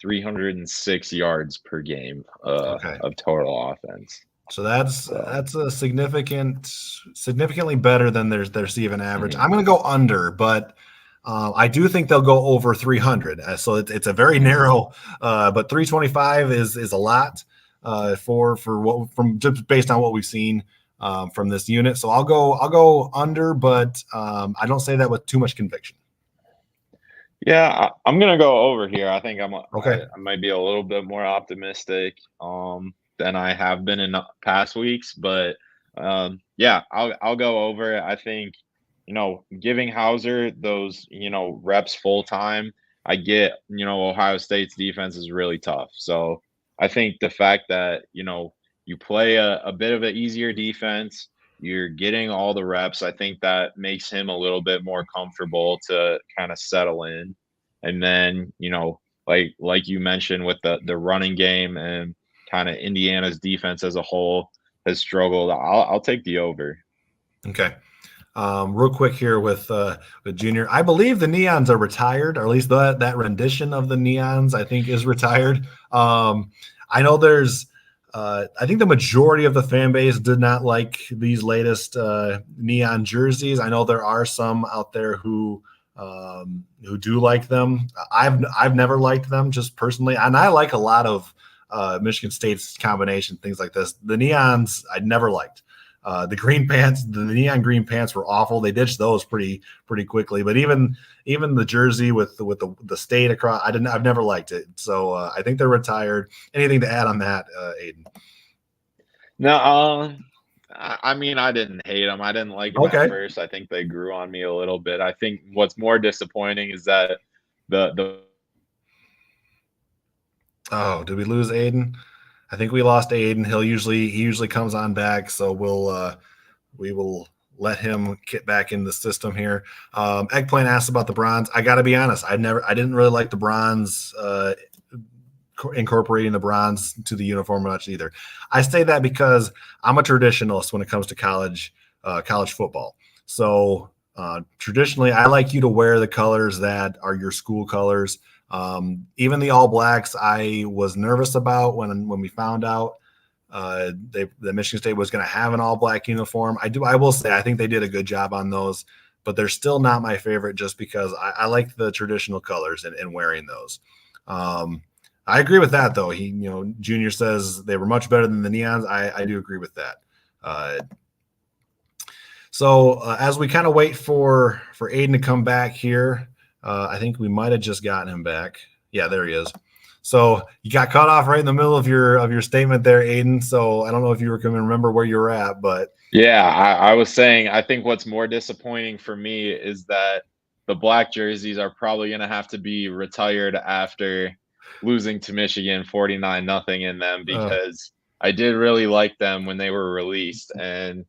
306 yards per game of total offense. So that's a significantly better than their season average. I'm going to go under, but I do think they'll go over 300. So it's a very narrow, but 325 is a lot for just based on what we've seen from this unit. So I'll go under, but I don't say that with too much conviction. Yeah, I'm gonna go over here. I think I might be a little bit more optimistic than I have been in past weeks, but I'll go over. I think giving Hauser those reps full time. I get Ohio State's defense is really tough, so I think the fact that you play a bit of an easier defense, you're getting all the reps. I think that makes him a little bit more comfortable to kind of settle in. And then, like you mentioned with the running game and kind of Indiana's defense as a whole has struggled. I'll take the over. Okay. Real quick here with Junior. I believe the Neons are retired, or at least that rendition of the Neons, I think, is retired. I know there's I think the majority of the fan base did not like these latest neon jerseys. I know there are some out there who do like them. I've never liked them just personally, and I like a lot of Michigan State's combination things like this. The neons I never liked. The green pants, the neon green pants were awful. They ditched those pretty quickly. But even the jersey with the state across, I've never liked it. So I think they're retired. Anything to add on that, Aiden? No, I mean, I didn't hate them. I didn't like them at first. I think they grew on me a little bit. I think what's more disappointing is that Oh, did we lose Aiden? I think we lost Aiden. He usually comes on back, so we will let him get back in the system here. Eggplant asked about the bronze. I got to be honest, I didn't really like the bronze, incorporating the bronze to the uniform much either. I say that because I'm a traditionalist when it comes to college football. So traditionally, I like you to wear the colors that are your school colors. Even the All Blacks, I was nervous about when we found out that Michigan State was going to have an all black uniform. I will say I think they did a good job on those, but they're still not my favorite just because I like the traditional colors and wearing those. I agree with that though. Junior says they were much better than the neons. I do agree with that. So as we kind of wait for Aiden to come back here. I think we might have just gotten him back. Yeah, there he is. So you got cut off right in the middle of your statement there, Aiden. So I don't know if you were going to remember where you were at, but yeah, I was saying I think what's more disappointing for me is that the black jerseys are probably going to have to be retired after losing to Michigan 49-0 in them because I did really like them when they were released, and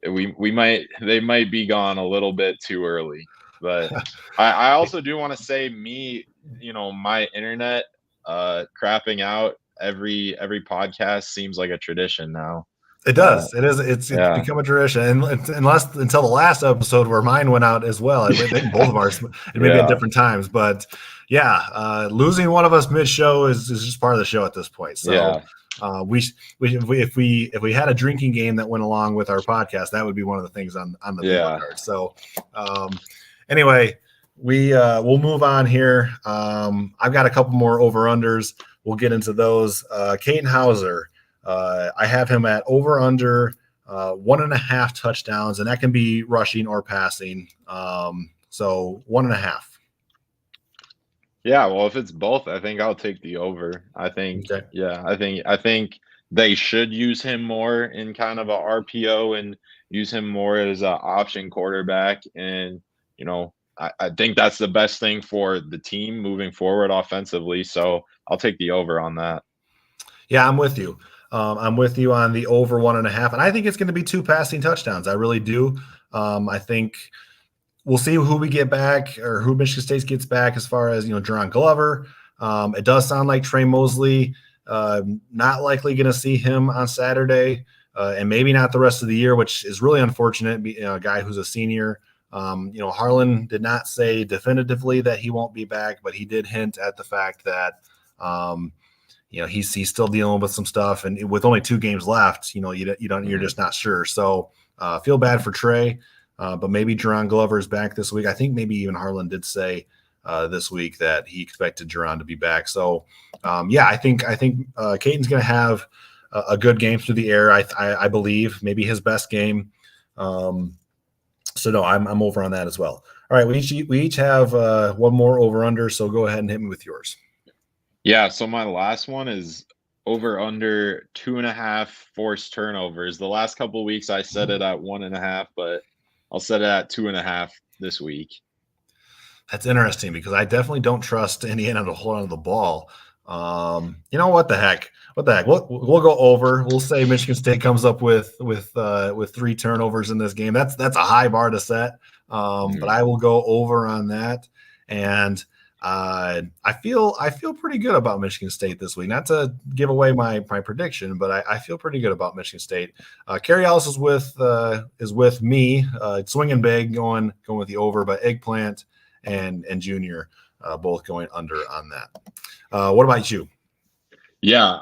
they might be gone a little bit too early. But I also do want to say my internet crapping out every podcast seems like a tradition now. It does. It is. It's become a tradition, and until the last episode where mine went out as well. I think both of ours, maybe at different times, but yeah, losing one of us mid-show is just part of the show at this point. So if we had a drinking game that went along with our podcast, that would be one of the things on the bingo card. So anyway, we'll move on here. I've got a couple more over-unders. We'll get into those. Caden Hauser. I have him at over under 1.5 touchdowns, and that can be rushing or passing. So 1.5. Yeah, well, if it's both, I think I'll take the over. I think I think they should use him more in kind of a RPO and use him more as an option quarterback. And I think that's the best thing for the team moving forward offensively. So I'll take the over on that. Yeah, I'm with you. I'm with you on the over 1.5, and I think it's going to be 2 passing touchdowns. I really do. I think we'll see who we get back or who Michigan State gets back as far as, Jerron Glover. It does sound like Trey Mosley, not likely going to see him on Saturday, and maybe not the rest of the year, which is really unfortunate. A guy who's a senior. Harlan did not say definitively that he won't be back, but he did hint at the fact that he's still dealing with some stuff, and with only 2 games left, you're just not sure. So feel bad for Trey, but maybe Jerron Glover is back this week. I think maybe even Harlan did say this week that he expected Jerron to be back. So I think Caden's going to have a good game through the air. I believe maybe his best game. So no, I'm over on that as well. All right, we each have one more over under. So go ahead and hit me with yours. Yeah, so my last one is over under 2.5 forced turnovers. The last couple of weeks I set it at 1.5, but I'll set it at 2.5 this week. That's interesting because I definitely don't trust Indiana to hold on to the ball. What the heck? We'll go over. We'll say Michigan State comes up with 3 turnovers in this game. That's a high bar to set. But I will go over on that. And I feel pretty good about Michigan State this week. Not to give away my prediction, but I feel pretty good about Michigan State. Carrie Ellis is with me, swinging big, going with the over, but Eggplant and Junior both going under on that. What about you? Yeah,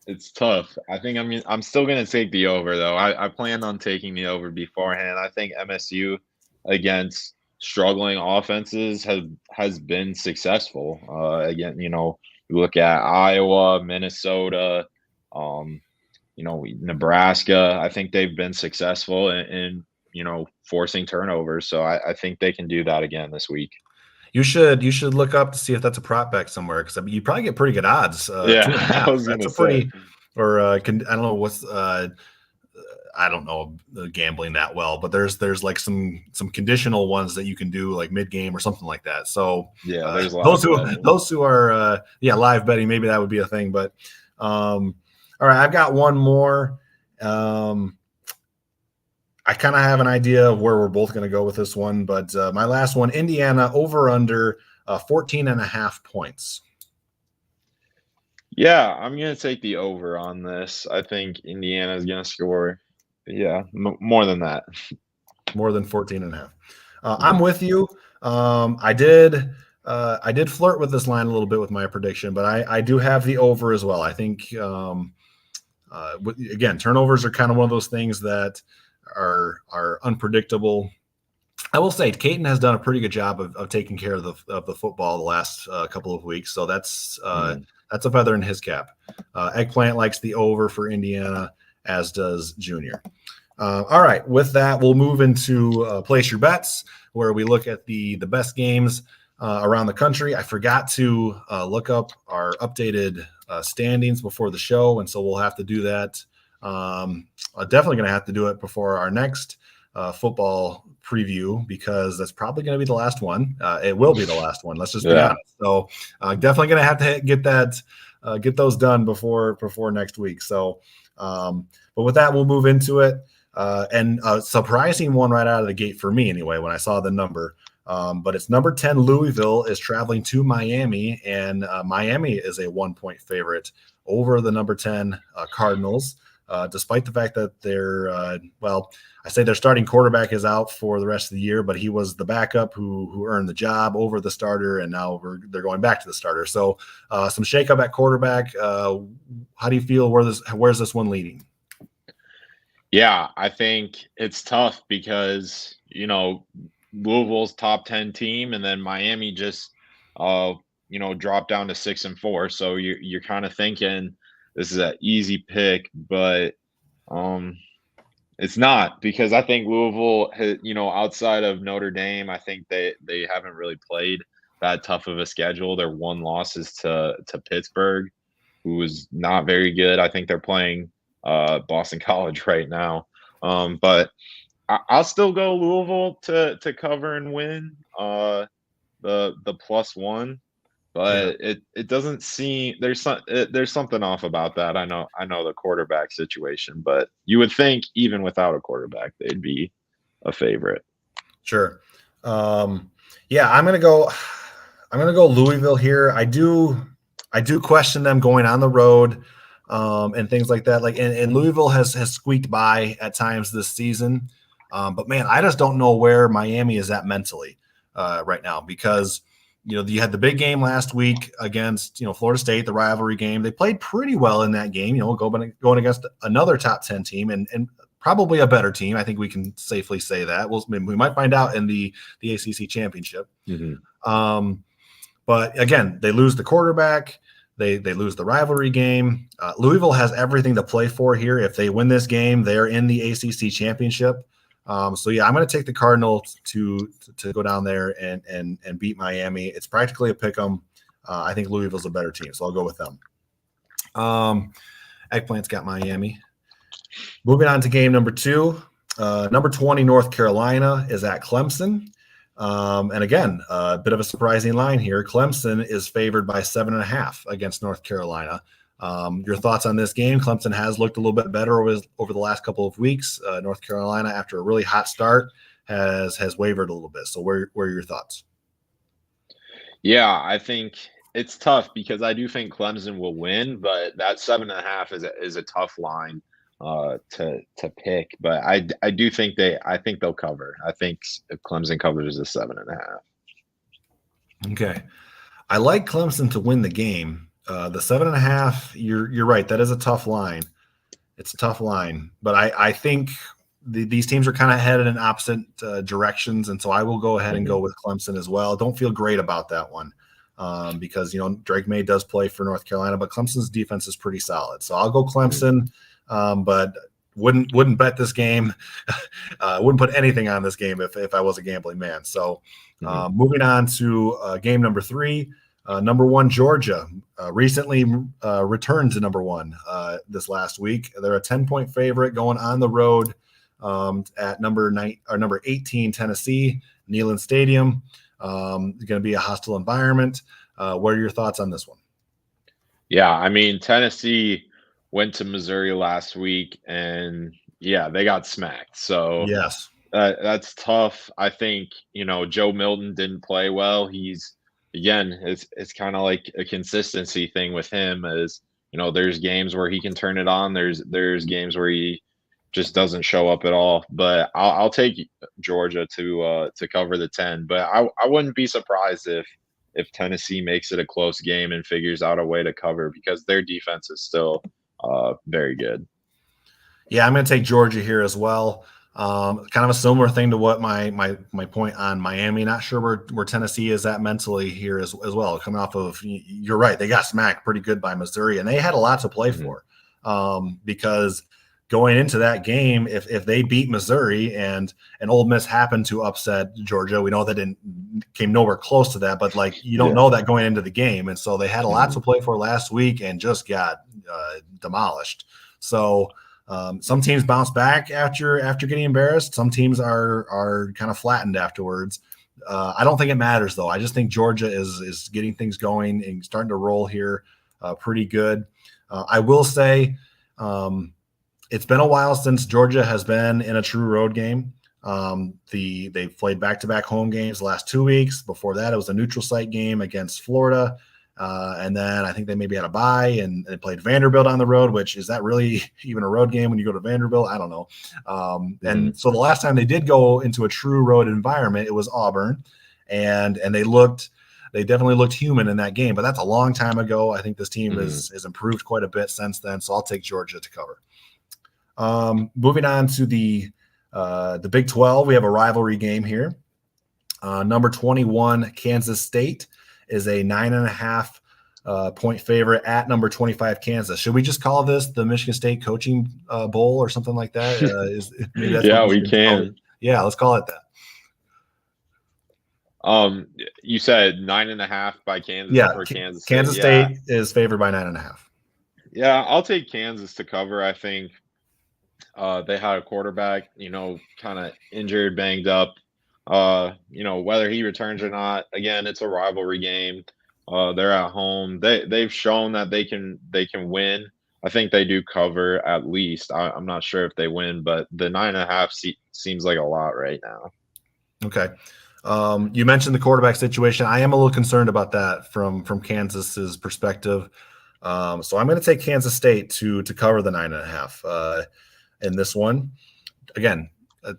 it's tough. I think I'm still gonna take the over though. I planned on taking the over beforehand. I think MSU against struggling offenses has been successful. Again, you look at Iowa, Minnesota, Nebraska. I think they've been successful in forcing turnovers. So I think they can do that again this week. You should look up to see if that's a prop bet somewhere, because you probably get pretty good odds. I was that's a pretty, or I don't know what's. I don't know gambling that well, but there's like some conditional ones that you can do like mid game or something like that. So yeah, there's those who are live betting, maybe that would be a thing. But all right, I've got one more. I kind of have an idea of where we're both going to go with this one, but my last one, Indiana over under 14.5 points. Yeah, I'm going to take the over on this. I think Indiana is going to score. Yeah, more than that. More than 14.5. I'm with you. I did flirt with this line a little bit with my prediction, but I do have the over as well. I think, again, turnovers are kind of one of those things that are unpredictable. I will say Caden has done a pretty good job of taking care of the football the last couple of weeks. So that's a feather in his cap. Eggplant likes the over for Indiana, as does Junior. All right, with that, we'll move into Place Your Bets, where we look at the best games around the country. I forgot to look up our updated standings before the show, and so we'll have to do that. Definitely going to have to do it before our next football preview, because that's probably going to be the last one. It will be the last one. Let's just be honest. So definitely going to have to get those done before next week. So, but with that, we'll move into it. And a surprising one right out of the gate for me, anyway, when I saw the number, But it's number 10 Louisville is traveling to Miami, and Miami is a 1-point favorite over the number 10 Cardinals, despite the fact that I say their starting quarterback is out for the rest of the year, but he was the backup who earned the job over the starter, and now they're going back to the starter. So some shakeup at quarterback. How do you feel? Where's this one leading? Yeah, I think it's tough because, Louisville's top 10 team, and then Miami just, dropped down to 6-4. So you're kind of thinking this is an easy pick, but it's not, because I think Louisville, outside of Notre Dame, I think they haven't really played that tough of a schedule. Their one loss is to Pittsburgh, who is not very good. I think they're playing Boston College right now. But I'll still go Louisville to cover and win the +1. But yeah, it doesn't seem there's something off about that. I know the quarterback situation, but you would think even without a quarterback they'd be a favorite. Sure. Yeah, I'm gonna go Louisville here. I do question them going on the road and things like that. And Louisville has squeaked by at times this season, but man, I just don't know where Miami is at mentally right now, because you had the big game last week against, Florida State, the rivalry game. They played pretty well in that game, going against another top 10 team and probably a better team. I think we can safely say that. We might find out in the ACC championship. Mm-hmm. But again, they lose the quarterback. They lose the rivalry game. Louisville has everything to play for here. If they win this game, they're in the ACC championship. So yeah, I'm going to take the Cardinals to go down there and beat Miami. It's practically a pick 'em. I think Louisville's a better team, so I'll go with them. Eggplant's got Miami. Moving on to game number 2, number 20 North Carolina is at Clemson. And again, a bit of a surprising line here. Clemson is favored by 7.5 against North Carolina. Your thoughts on this game? Clemson has looked a little bit better over the last couple of weeks. North Carolina, after a really hot start, has wavered a little bit. So where are your thoughts? Yeah, I think it's tough because I do think Clemson will win, but that 7.5 is a tough line to pick. But I do think they'll cover. I think if Clemson covers the 7.5. Okay, I like Clemson to win the game. The 7.5, you're right. That is a tough line. It's a tough line, but I think these teams are kind of headed in opposite directions, and so I will go ahead and go with Clemson as well. Don't feel great about that one because Drake May does play for North Carolina, but Clemson's defense is pretty solid. So I'll go Clemson, but wouldn't bet this game. Wouldn't put anything on this game if I was a gambling man. So moving on to game number 3. Number 1, Georgia, recently returned to number 1 this last week. They're a 10-point favorite going on the road at number 18, Tennessee, Neyland Stadium. It's going to be a hostile environment. What are your thoughts on this one? Yeah, I mean, Tennessee went to Missouri last week, and yeah, they got smacked. So yes, that's tough. I think Joe Milton didn't play well. Again, it's kind of like a consistency thing with him. As there's games where he can turn it on. There's games where he just doesn't show up at all. But I'll take Georgia to cover the 10. But I wouldn't be surprised if Tennessee makes it a close game and figures out a way to cover, because their defense is still very good. Yeah, I'm going to take Georgia here as well. Kind of a similar thing to what my point on Miami. Not sure where Tennessee is at mentally here as well. Coming off of, you're right, they got smacked pretty good by Missouri, and they had a lot to play for because going into that game, if they beat Missouri and Ole Miss happened to upset Georgia, we know that came nowhere close to that, but you don't know that going into the game, and so they had a lot to play for last week and just got demolished. So. Some teams bounce back after getting embarrassed. Some teams are kind of flattened afterwards. I don't think it matters, though. I just think Georgia is getting things going and starting to roll here pretty good. I will say it's been a while since Georgia has been in a true road game. They've played back-to-back home games the last 2 weeks. Before that, it was a neutral site game against Florida. And then I think they maybe had a bye and they played Vanderbilt on the road, which is that really even a road game when you go to Vanderbilt? I don't know. And so the last time they did go into a true road environment, it was Auburn, and they definitely looked human in that game, but that's a long time ago. I think this team has improved quite a bit since then. So I'll take Georgia to cover. Moving on to the Big 12, we have a rivalry game here. Number 21, Kansas State is a 9.5 point favorite at number 25, Kansas. Should we just call this the Michigan State Coaching Bowl or something like that? Yeah, we can. Yeah, let's call it that. You said 9.5 by Kansas. Yeah, or Kansas State. Kansas State is favored by 9.5. Yeah, I'll take Kansas to cover. I think they had a quarterback, kind of injured, banged up. Whether he returns or not, again, it's a rivalry game. They're at home. They've shown that they can win. I think they do cover at least. I'm not sure if they win, but the 9.5 seems like a lot right now. Okay. You mentioned the quarterback situation. I am a little concerned about that from Kansas's perspective. So I'm going to take Kansas State to cover the 9.5 in this one. Again, I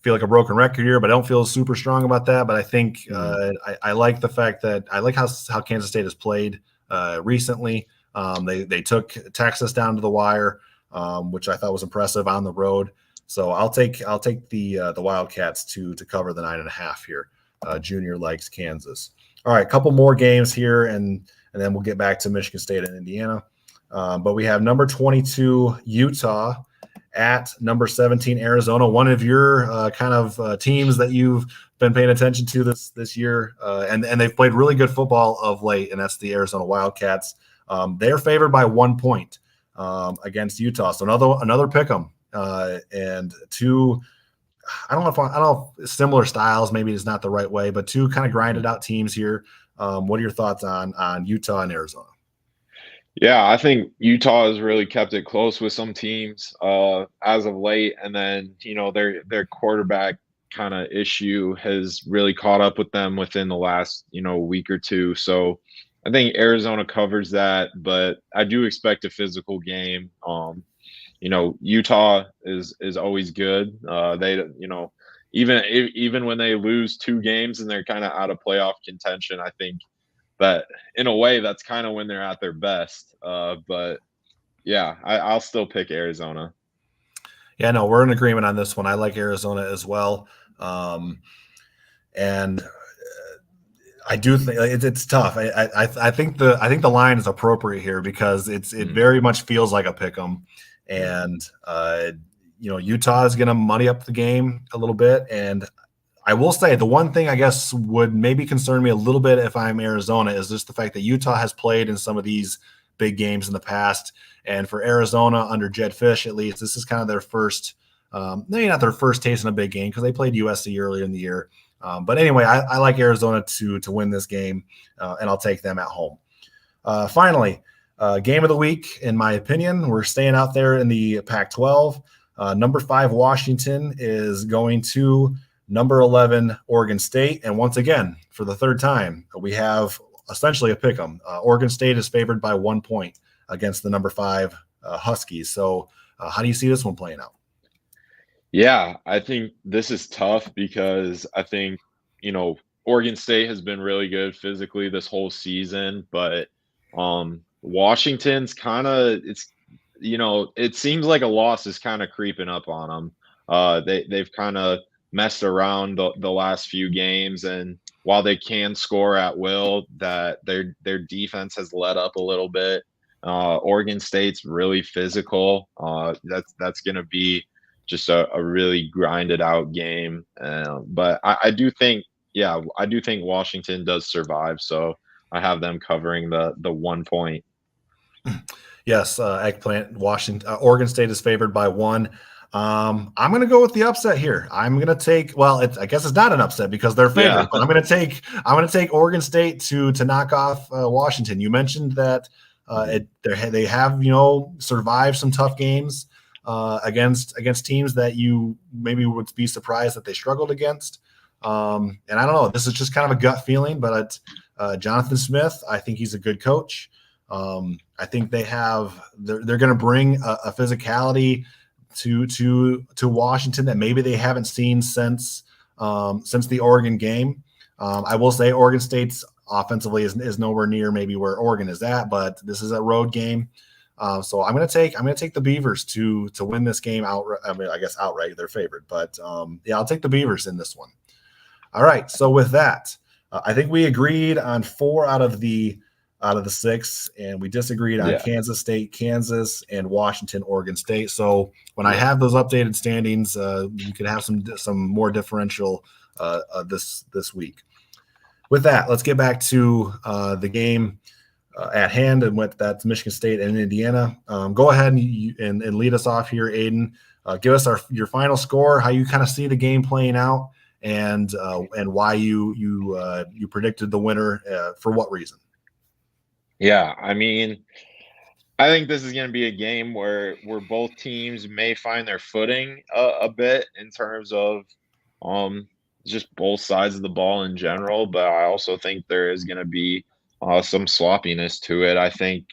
feel like a broken record here, but I don't feel super strong about that. But I think I like the fact that I like how Kansas State has played recently. They took Texas down to the wire, which I thought was impressive on the road. So I'll take the Wildcats to cover the 9.5 here. Junior likes Kansas. All right, a couple more games here, and then we'll get back to Michigan State and Indiana. But we have number 22 Utah at number 17 Arizona. One of your teams that you've been paying attention to this year, and they've played really good football of late, and that's the Arizona Wildcats. They're favored by 1 point against Utah. So another pick 'em. And two, I don't know if similar styles, maybe it's not the right way, but two kind of grinded out teams here. What are your thoughts on Utah and Arizona? Yeah, I think Utah has really kept it close with some teams as of late, and then their quarterback kind of issue has really caught up with them within the last week or two. So I think Arizona covers that, but I do expect a physical game. Utah is always good. They even when they lose 2 games and they're kind of out of playoff contention, I think that in a way that's kind of when they're at their best. But yeah, I'll still pick Arizona. Yeah, no, we're in agreement on this one. I like Arizona as well. And I do think it's tough. I think the line is appropriate here because it very much feels like a pick 'em. And Utah is going to muddy up the game a little bit. And I will say the one thing I guess would maybe concern me a little bit if I'm Arizona is just the fact that Utah has played in some of these big games in the past. And for Arizona under Jed Fish, at least, this is kind of their first, maybe not their first taste in a big game because they played USC earlier in the year. But anyway, I like Arizona to win this game, and I'll take them at home. Finally, game of the week, in my opinion, we're staying out there in the Pac-12. Number 5 Washington is going to number 11 Oregon State, and once again, for the third time, we have essentially a pick 'em. Oregon State is favored by 1 point against the number 5 Huskies. So, how do you see this one playing out? Yeah, I think this is tough because I think Oregon State has been really good physically this whole season, but Washington's kind of it seems like a loss is kind of creeping up on them. They've kind of messed around the last few games, and while they can score at will, that their defense has let up a little bit. Oregon State's really physical. That's going to be just a really grinded out game. But I do think Washington does survive. So I have them covering the 1 point. Yes, Eggplant, Washington, Oregon State is favored by 1. I'm going to go with the upset here. I'm going to take. Well, I guess it's not an upset because they're favored. Yeah. But I'm going to take Oregon State to knock off Washington. You mentioned that they have survived some tough games. against teams that you maybe would be surprised that they struggled against. And I don't know, this is just kind of a gut feeling, but Jonathan Smith, I think he's a good coach. I think they're going to bring a physicality to Washington that maybe they haven't seen since the Oregon game. I will say Oregon State's offensively is nowhere near maybe where Oregon is at, but this is a road game. So I'm going to take the Beavers to win this game outright. I mean, I guess outright they're favored, but yeah, I'll take the Beavers in this one. All right. So with that, I think we agreed on 4 out of the 6, and we disagreed on Kansas State, Kansas, and Washington, Oregon State. So when I have those updated standings, you could have some more differential this week. With that, let's get back to the game at hand, and that's Michigan State and Indiana. Go ahead and lead us off here, Aiden. Give us your final score, how you kind of see the game playing out, and why you predicted the winner, for what reason. Yeah, I mean, I think this is going to be a game where both teams may find their footing a bit in terms of just both sides of the ball in general, but I also think there is going to be some sloppiness to it. I think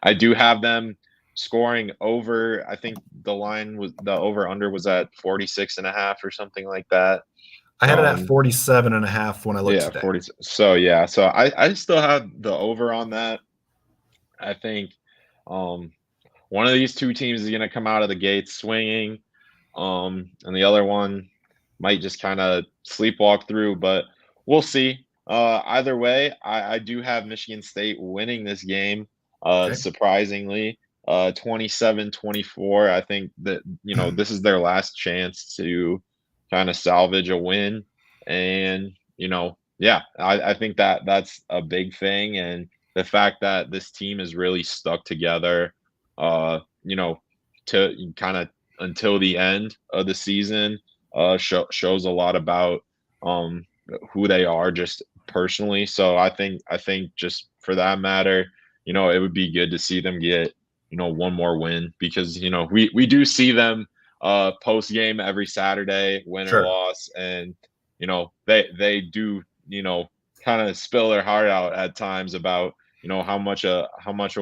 I do have them scoring over. I think the over under was at 46.5 or something like that. I had it at 47.5 when I looked today. 40. So I still have the over on that. I think one of these two teams is going to come out of the gate swinging, and the other one might just kind of sleepwalk through, but we'll see. Either way, I do have Michigan State winning this game, surprisingly, 27-24. I think that, this is their last chance to kind of salvage a win. And, I think that's a big thing. And the fact that this team is really stuck together, to kind of until the end of the season, shows a lot about who they are just personally. So I think just for that matter, it would be good to see them get, one more win, because, we do see them post game every Saturday, win or loss. And, they do, kind of spill their heart out at times about, how much a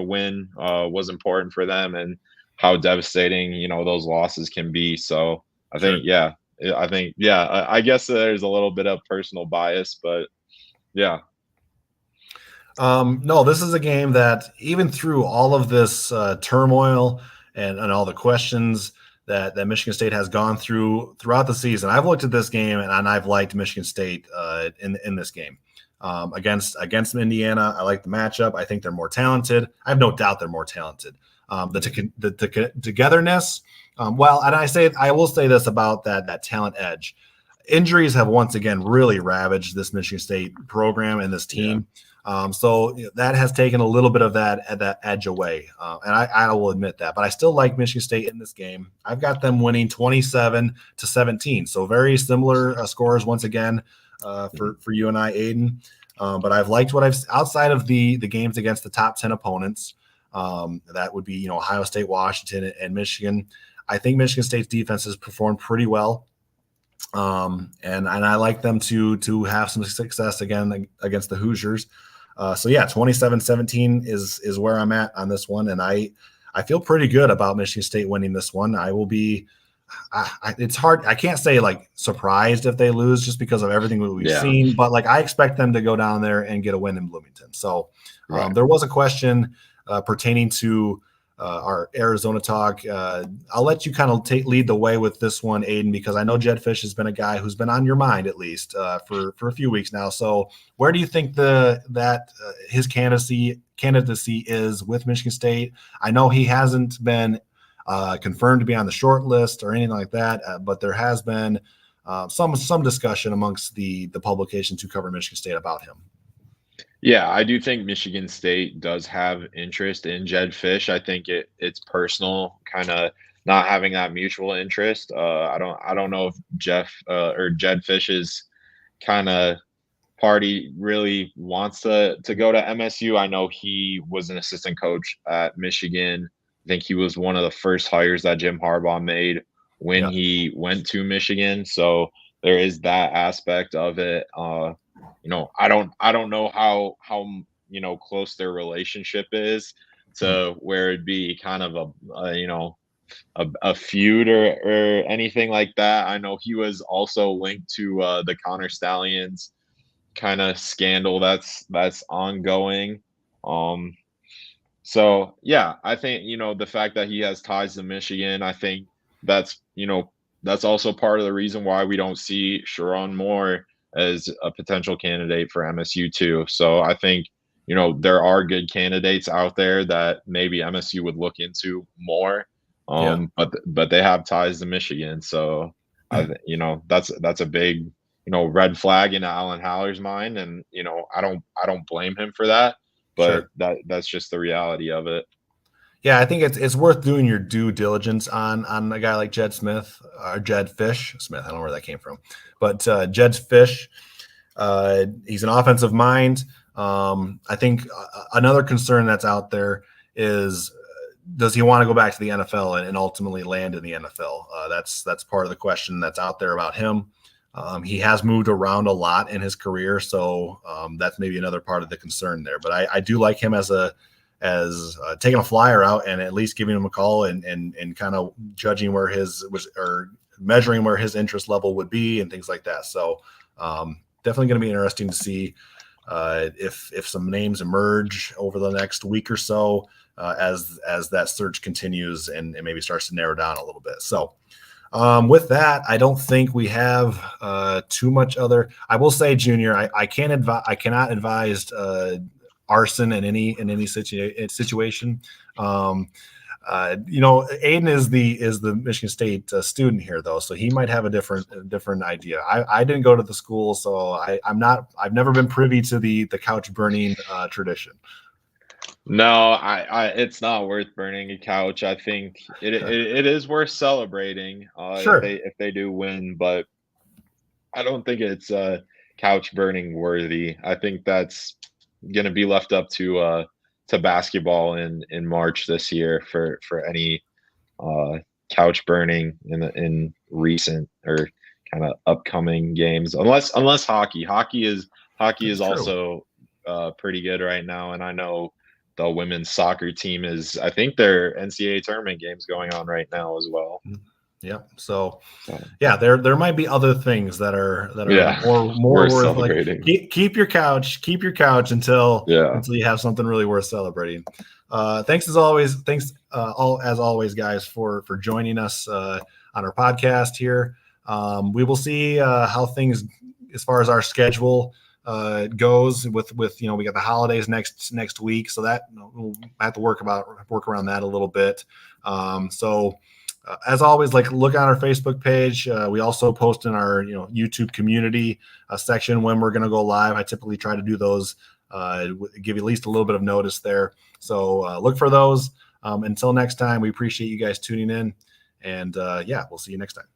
win was important for them and how devastating, those losses can be. So I think, I guess there's a little bit of personal bias, but yeah. No, this is a game that even through all of this turmoil and all the questions that Michigan State has gone throughout the season, I've looked at this game and I've liked Michigan State in this game. Against Indiana, I like the matchup. I think they're more talented. I have no doubt they're more talented. The togetherness. And I will say this about that talent edge. Injuries have once again really ravaged this Michigan State program and this team. So that has taken a little bit of that edge away. And I will admit that, but I still like Michigan State in this game. I've got them winning 27-17. So very similar scores once again for you and I, Aiden. But I've liked what I've outside of the games against the top 10 opponents. That would be, Ohio State, Washington, and Michigan. I think Michigan State's defense has performed pretty well. And I like them to have some success again against the Hoosiers. 27-17 is where I'm at on this one. And I feel pretty good about Michigan State winning this one. I will be, it's hard. I can't say like surprised if they lose just because of everything that we've seen, but like I expect them to go down there and get a win in Bloomington. So there was a question pertaining to our Arizona talk. I'll let you kind of lead the way with this one, Aiden, because I know Jed Fish has been a guy who's been on your mind at least for a few weeks now. So where do you think his candidacy is with Michigan State? I know he hasn't been confirmed to be on the short list or anything like that, but there has been some discussion amongst the publications who cover Michigan State about him. Yeah, I do think Michigan State does have interest in Jed Fish. I think it's personal, kind of not having that mutual interest. I don't know if Jed Fish's kind of party really wants to go to MSU. I know he was an assistant coach at Michigan I think he was one of the first hires that Jim Harbaugh made when Yeah. he went to Michigan. So there is that aspect of it. I don't know how close their relationship is to where it'd be kind of a feud or anything like that. I know he was also linked to the Connor Stallions kind of scandal that's ongoing. So yeah, I think the fact that he has ties to Michigan, I think that's that's also part of the reason why we don't see Sharon Moore as a potential candidate for MSU too. So I think there are good candidates out there that maybe MSU would look into more. But they have ties to Michigan, so that's a big red flag in Alan Haller's mind, and I don't blame him for that. But Sure. that's just the reality of it. Yeah, I think it's worth doing your due diligence on a guy like Jed Smith or Jed Fish Smith. I don't know where that came from, but Jed Fish, he's an offensive mind. I think another concern that's out there is, does he want to go back to the NFL and ultimately land in the NFL? That's part of the question that's out there about him. He has moved around a lot in his career, so that's maybe another part of the concern there. But I do like him as taking a flyer out and at least giving him a call and kind of judging where or measuring where his interest level would be and things like that. So definitely going to be interesting to see if some names emerge over the next week or so as that search continues and maybe starts to narrow down a little bit. So with that, I don't think we have too much other. I will say, Junior, I cannot advise arson in any situation. Aiden is the Michigan State student here, though, so he might have a different idea. I didn't go to the school, so I've never been privy to the couch burning tradition. No, it's not worth burning a couch. I think it is worth celebrating Sure. if they do win, but I don't think it's couch burning worthy. I think that's going to be left up to basketball in March this year for any couch burning in recent or kind of upcoming games, unless hockey is also pretty good right now, and I know the women's soccer team is, I think their NCAA tournament games going on right now as well. Yeah. So yeah, there might be other things that are more worth celebrating. Like keep your couch until you have something really worth celebrating. Thanks as always. Thanks as always, guys, for joining us on our podcast here. We will see how things as far as our schedule goes with we got the holidays next week, so that we'll have to work around that a little bit. As always, look on our Facebook page. We also post in our YouTube community section when we're going to go live. I typically try to do those, give you at least a little bit of notice there. So look for those. Until next time, we appreciate you guys tuning in, and we'll see you next time.